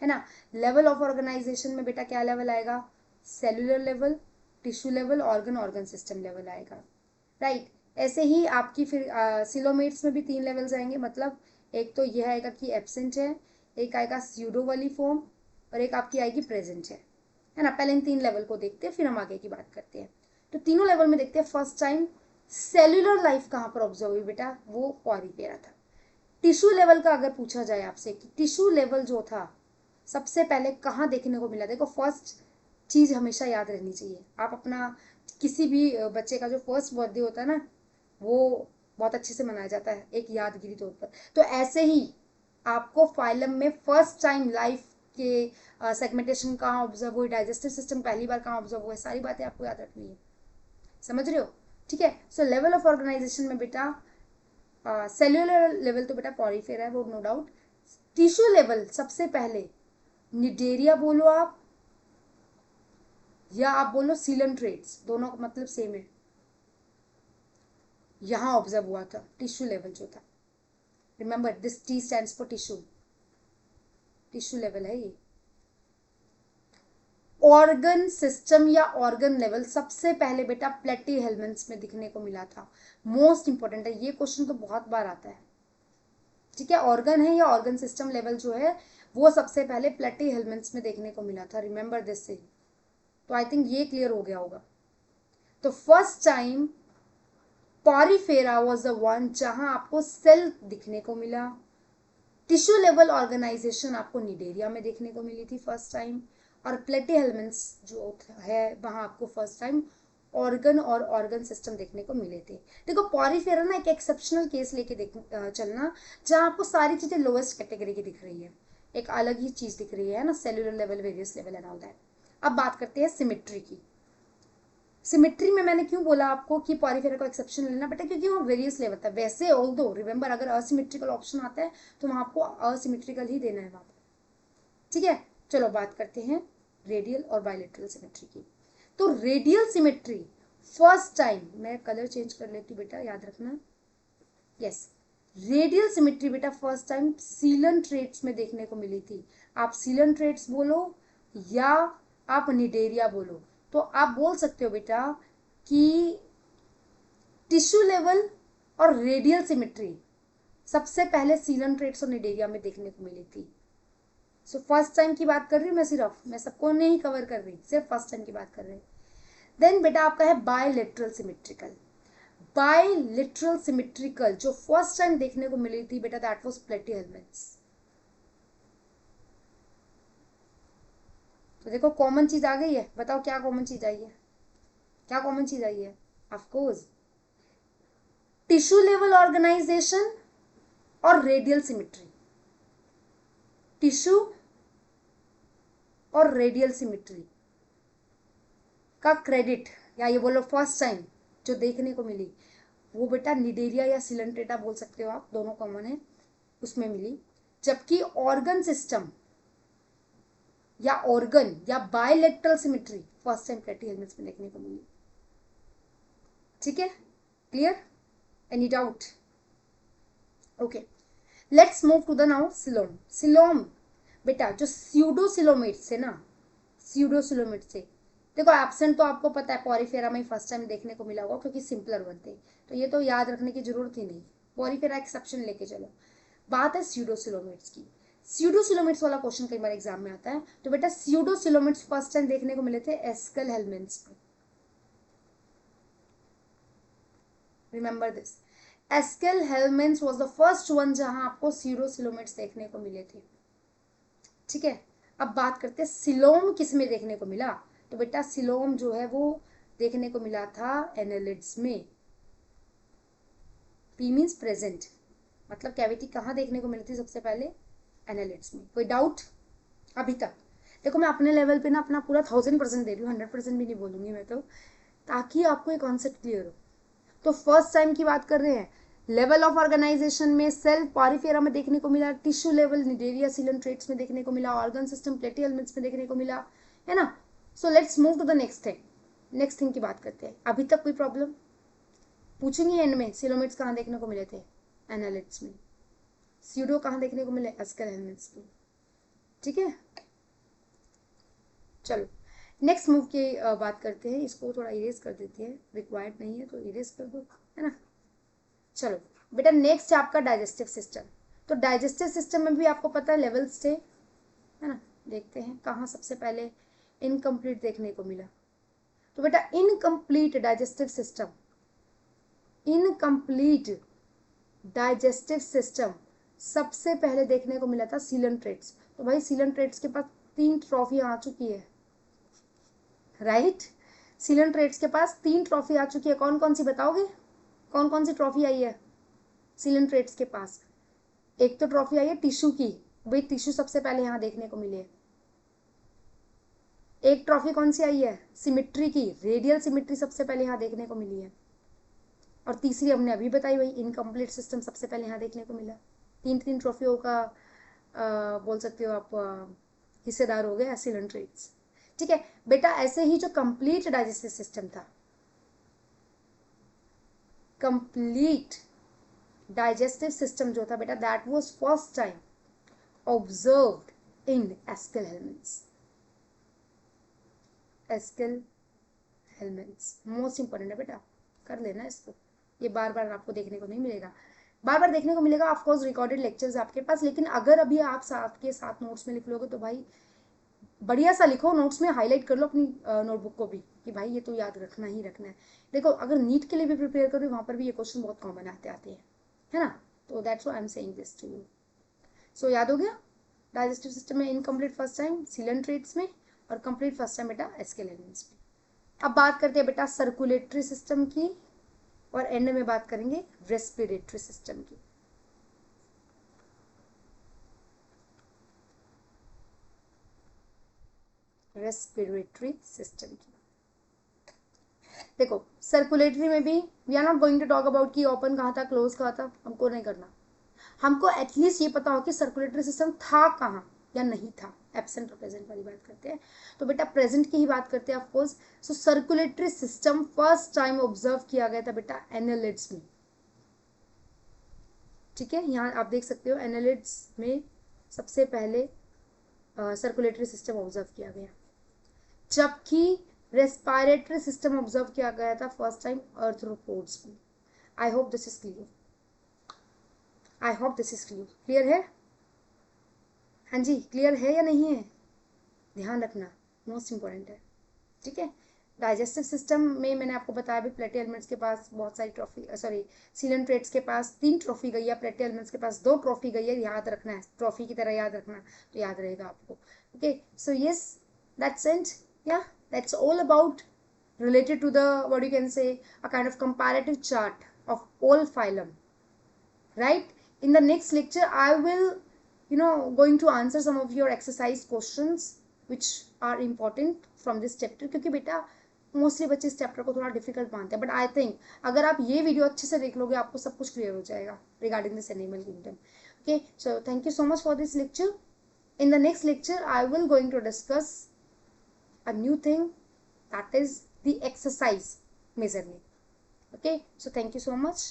है ना। लेवल ऑफ ऑर्गेनाइजेशन में बेटा क्या लेवल आएगा? Cellular level, tissue level, organ organ system level आएगा, राइट। ऐसे ही आपकी फिर सिलोमेट्स में भी तीन लेवल्स आएंगे, मतलब एक तो यह आएगा कि एब्सेंट है, एक आएगा स्यूडो वाली फॉर्म, और एक आपकी आएगी प्रेजेंट है ना। पहले इन तीन लेवल को देखते हैं, फिर हम आगे की बात करते हैं। तो तीनों लेवल में देखते हैं फर्स्ट टाइम सेल्यूलर लाइफ कहाँ पर ऑब्जर्व हुई बेटा, वो पॉरीफेरा था। टिश्यू लेवल का अगर पूछा जाए आपसे कि टिश्यू लेवल जो था सबसे पहले कहाँ देखने को मिला, देखो फर्स्ट चीज हमेशा याद रहनी चाहिए। आप अपना किसी भी बच्चे का जो फर्स्ट बर्थडे होता है ना, वो बहुत अच्छे से मनाया जाता है एक यादगिरी तौर पर। तो ऐसे ही आपको फाइलम में फर्स्ट टाइम लाइफ के सेगमेंटेशन कहाँ ऑब्जर्व हुई, डाइजेस्टिव सिस्टम पहली बार कहाँ ऑब्जर्व हुआ, सारी बातें आपको याद रखनी है, समझ रहे हो? ठीक है, सो लेवल ऑफ ऑर्गेनाइजेशन में बेटा सेल्यूलर लेवल तो बेटा पॉरीफेरा है, वो नो डाउट। टिश्यू लेवल सबसे पहले निडेरिया बोलो आप, या आप बोलो सीलेंट्रेट्स, दोनों का मतलब सेम है, यहां ऑब्जर्व हुआ था टिश्यू लेवल जो था। Remember this T stands for tissue, tissue level है ये। ऑर्गन सिस्टम या ऑर्गन लेवल सबसे पहले बेटा प्लेटी हेलमेंट्स में दिखने को मिला था। मोस्ट इंपॉर्टेंट है ये क्वेश्चन, तो बहुत बार आता है। ठीक है, ऑर्गन है या ऑर्गन सिस्टम लेवल जो है वो सबसे पहले प्लेटी हेलमेंट्स में देखने को मिला था, रिमेंबर दिस से। तो आई थिंक ये क्लियर हो गया होगा। तो first time Porifera was the one जहां आपको सेल दिखने को मिला। टिश्यू लेवल ऑर्गेनाइजेशन आपको निडेरिया में देखने को मिली थी फर्स्ट टाइम, और प्लेटीहेलमेंट्स जो है वहां आपको फर्स्ट टाइम ऑर्गन और ऑर्गन सिस्टम देखने को मिले थे। देखो पॉरीफेरा ना एक एक्सेप्शनल केस लेके चलना, जहां आपको सारी चीजें लोएस्ट कैटेगरी की दिख रही है। एक अलग ही चीज दिख रही है ना, cellular level, various level and all that. अब बात करते हैं सिमेट्री की। सिमेट्री में मैंने क्यों बोला आपको कि पॉरीफेरा को एक्सेप्शन लेना बेटा, क्योंकि वो वेरियस लेवल था। वैसे ऑल दो रिमेंबर अगर असिमेट्रिकल ऑप्शन आता है तो वहां आपको असिमेट्रिकल ही देना है वहां पर, ठीक है। चलो बात करते हैं रेडियल और बायलेटरल सिमेट्री की। तो रेडियल सिमेट्री फर्स्ट टाइम, मैं कलर चेंज कर लेती हूँ बेटा, याद रखना। यस, रेडियल सिमेट्री बेटा फर्स्ट टाइम सीलन ट्रेट्स में देखने को मिली थी। आप सीलन ट्रेट्स बोलो या आप निडेरिया बोलो, तो आप बोल सकते हो बेटा कि टिश्यू लेवल और रेडियल सिमेट्री सबसे पहले सीलन ट्रेट्स और निडेरिया में देखने को मिली थी। सो फर्स्ट टाइम की बात कर रही हूँ मैं, सिर्फ मैं सबको नहीं कवर कर रही, सिर्फ फर्स्ट टाइम की बात कर रही हूँ। देन बेटा आपका है बायलेटरल सिमेट्रिकल। बायलेटरल सिमेट्रिकल जो फर्स्ट टाइम देखने को मिली थी बेटा, दैट वाज प्लेटीहेलमिन्थ्स। तो देखो कॉमन चीज आ गई है, बताओ क्या कॉमन चीज आई है, क्या कॉमन चीज आई है? Of course tissue level organization और रेडियल सिमेट्री। टिश्यू और रेडियल सिमेट्री का क्रेडिट, या ये बोलो फर्स्ट टाइम जो देखने को मिली, वो बेटा निडेरिया या सिलेंट्रेटा बोल सकते हो आप, दोनों कॉमन है, उसमें मिली। जबकि ऑर्गन सिस्टम या ऑर्गन या bilateral symmetry first time Platyhelminthes में देखने को मिली। ठीक है, clear? Any doubt? Okay, let's move to the now coelom. Coelom बेटा जो स्यूडोसिलोमेट्स है ना, स्यूडोसिलोमेट्स से देखो एब्सेंट तो आपको पता है पॉरीफेरा में फर्स्ट टाइम देखने को मिला होगा क्योंकि सिंपलर वन थे, तो ये तो याद रखने की जरूरत ही नहीं, पॉरीफेरा एक्सेप्शन लेके चलो। बात है स्यूडोसिलोमेट्स की। स्यूडोसिलोमेट्स वाला क्वेश्चन कई बार एग्जाम में आता है, तो बेटा स्यूडोसिलोमेट्स फर्स्ट टाइम देखने को मिले थे एस्केल हेलमिन्थ्स में। Remember this, SQL helminths was the first one जहां आपको स्यूडोसिलोमेट्स देखने को मिले थे। ठीक है, अब बात करते हैं सिलोम किस में देखने को मिला। तो बेटा सिलोम जो है वो देखने को मिला था एनालिड्स में। पी मीन्स प्रेजेंट, मतलब कैविटी कहाँ देखने को मिली थी सबसे पहले? एनालिड्स में। कोई डाउट अभी तक? देखो मैं अपने लेवल पे ना अपना पूरा 1000% दे रही हूँ, 100% भी नहीं बोलूंगी मैं तो, ताकि आपको ये कॉन्सेप्ट क्लियर हो। तो फर्स्ट टाइम की बात कर रहे हैं, लेवल ऑफ ऑर्गेनाइजेशन में सेल पॉरीफेरा में देखने को मिला, टिश्यू लेवल निडेरिया सीलन ट्रेट्स में देखने को मिला, ऑर्गन सिस्टम प्लेटीहेलमिन्थ्स में देखने को मिला, है ना। So let's move to the next thing. Next thing की बात करते हैं। अभी तक कोई प्रॉब्लम? पूछेंगे एंड में सिलोमेट्स कहाँ देखने को मिले थे? एनालिड्स में। स्यूडो कहाँ देखने को मिले? एस्केल हेलमिन्थ्स में। ठीक है, चलो नेक्स्ट मूव की बात करते हैं। इसको थोड़ा इरेज कर देते हैं, रिक्वायर्ड नहीं है तो इरेज कर दो, है ना। चलो बेटा नेक्स्ट है आपका डाइजेस्टिव सिस्टम। तो डाइजेस्टिव सिस्टम में भी आपको पता है लेवल्स थे, है ना। देखते हैं कहाँ सबसे पहले इनकम्प्लीट देखने को मिला। तो बेटा incomplete digestive system, incomplete digestive system सबसे पहले देखने को मिला था सीलन ट्रेट्स। तो भाई सीलन ट्रेट्स के पास 3 ट्रॉफी आ चुकी है, राइट। सीलन ट्रेट्स के पास 3 ट्रॉफी आ चुकी है। कौन कौन सी बताओगे? कौन कौन सी ट्रॉफी आई है सीलन ट्रेट्स के पास? एक तो ट्रॉफी आई है टिश्यू की, भाई टिश्यू सबसे पहले यहाँ देखने को मिली है। एक ट्रॉफी कौन सी आई है? सिमेट्री की, रेडियल सिमेट्री सबसे पहले यहाँ देखने को मिली है। और तीसरी हमने अभी बताई वही इनकम्प्लीट सिस्टम सबसे पहले यहाँ देखने को मिला। 3 ट्रॉफियों का बोल सकते हो आप हिस्सेदार हो गए सीलन ट्रेट्स। ठीक है बेटा, ऐसे ही जो कंप्लीट डाइजेस्टिव सिस्टम था, कंप्लीट डाइजेस्टिव सिस्टम जो था बेटा, that was first time observed in SQL helminths. SQL helminths most important है बेटा, कर लेना इसको, ये बार बार आपको देखने को नहीं मिलेगा। बार बार देखने को मिलेगा ऑफकोर्स रिकॉर्डेड लेक्चर्स आपके पास, लेकिन अगर अभी आप साथ के साथ नोट्स में लिख लोगे तो भाई बढ़िया सा लिखो, नोट्स में हाईलाइट कर लो अपनी नोटबुक को भी कि भाई ये तो याद रखना ही रखना है। देखो अगर नीट के लिए भी प्रिपेयर करो वहां पर भी ये क्वेश्चन बहुत कॉमन आते हैं, है ना। तो that's why I am saying this to you. So याद हो गया, डाइजेस्टिव सिस्टम में incomplete first time coelenterates में, और कंप्लीट फर्स्ट टाइम बेटा एस्केल हेलमिन्थ्स में। अब बात करते हैं बेटा सर्कुलेटरी सिस्टम की, और एंड में बात करेंगे रेस्पिरेटरी सिस्टम की। रेस्पिरेटरी सिस्टम की। देखो सर्कुलेटरी में भी we are not going to talk about कि ओपन कहाँ था क्लोज कहाँ था, हमको नहीं करना। हमको एटलीस्ट ये पता हो कि सर्कुलेटरी सिस्टम था कहाँ या नहीं था। एब्सेंट और प्रेजेंट वाली बात करते हैं, तो बेटा प्रेजेंट की ही बात करते हैं of course. So circulatory system first time observe किया गया था बेटा एनालिड्स में। ठीक है, यहाँ आप देख सकते हो एनालिड्स में सबसे पहले सर्कुलेटरी सिस्टम ऑब्जर्व किया गया, जबकि रेस्पिरेटरी सिस्टम ऑब्जर्व किया गया था फर्स्ट टाइम अर्थ्रोपोड्स में। I hope this is clear, I hope this is clear. Clear है? हाँ जी, क्लियर है या नहीं है? ध्यान रखना, मोस्ट इंपॉर्टेंट है। ठीक है, डाइजेस्टिव सिस्टम में मैंने आपको बताया भी प्लेटी एलिमेंट्स के पास बहुत सारी ट्रॉफी, सॉरी सीलेंट्रेट्स के पास 3 ट्रॉफी गई है, प्लेटी एलिमेंट्स के पास 2 ट्रॉफी गई है। याद रखना है, ट्रॉफी की तरह याद रखना तो याद रहेगा आपको। Okay, so yes that's it, या that's all about related to the what you can say a kind of comparative chart of all phylum, right? In the next lecture I will going to answer some of your exercise questions which are important from this chapter, क्योंकि बेटा mostly बच्चे इस chapter को थोड़ा difficult मानते हैं, but I think अगर आप ये वीडियो अच्छे से देख लोगे आपको सब कुछ क्लियर हो जाएगा regarding this animal kingdom. Okay, so thank you so much for this lecture. In the next lecture I will going to discuss a new thing, that is the exercise measurement. Okay, so thank you so much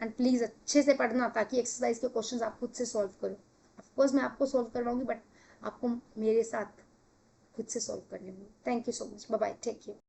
and please अच्छे से पढ़ना ताकि exercise के questions आप खुद से solve करो। Of course मैं आपको सॉल्व करवाऊंगी बट आपको मेरे साथ खुद से सॉल्व करने होंगे। Thank you so much, bye bye, take care.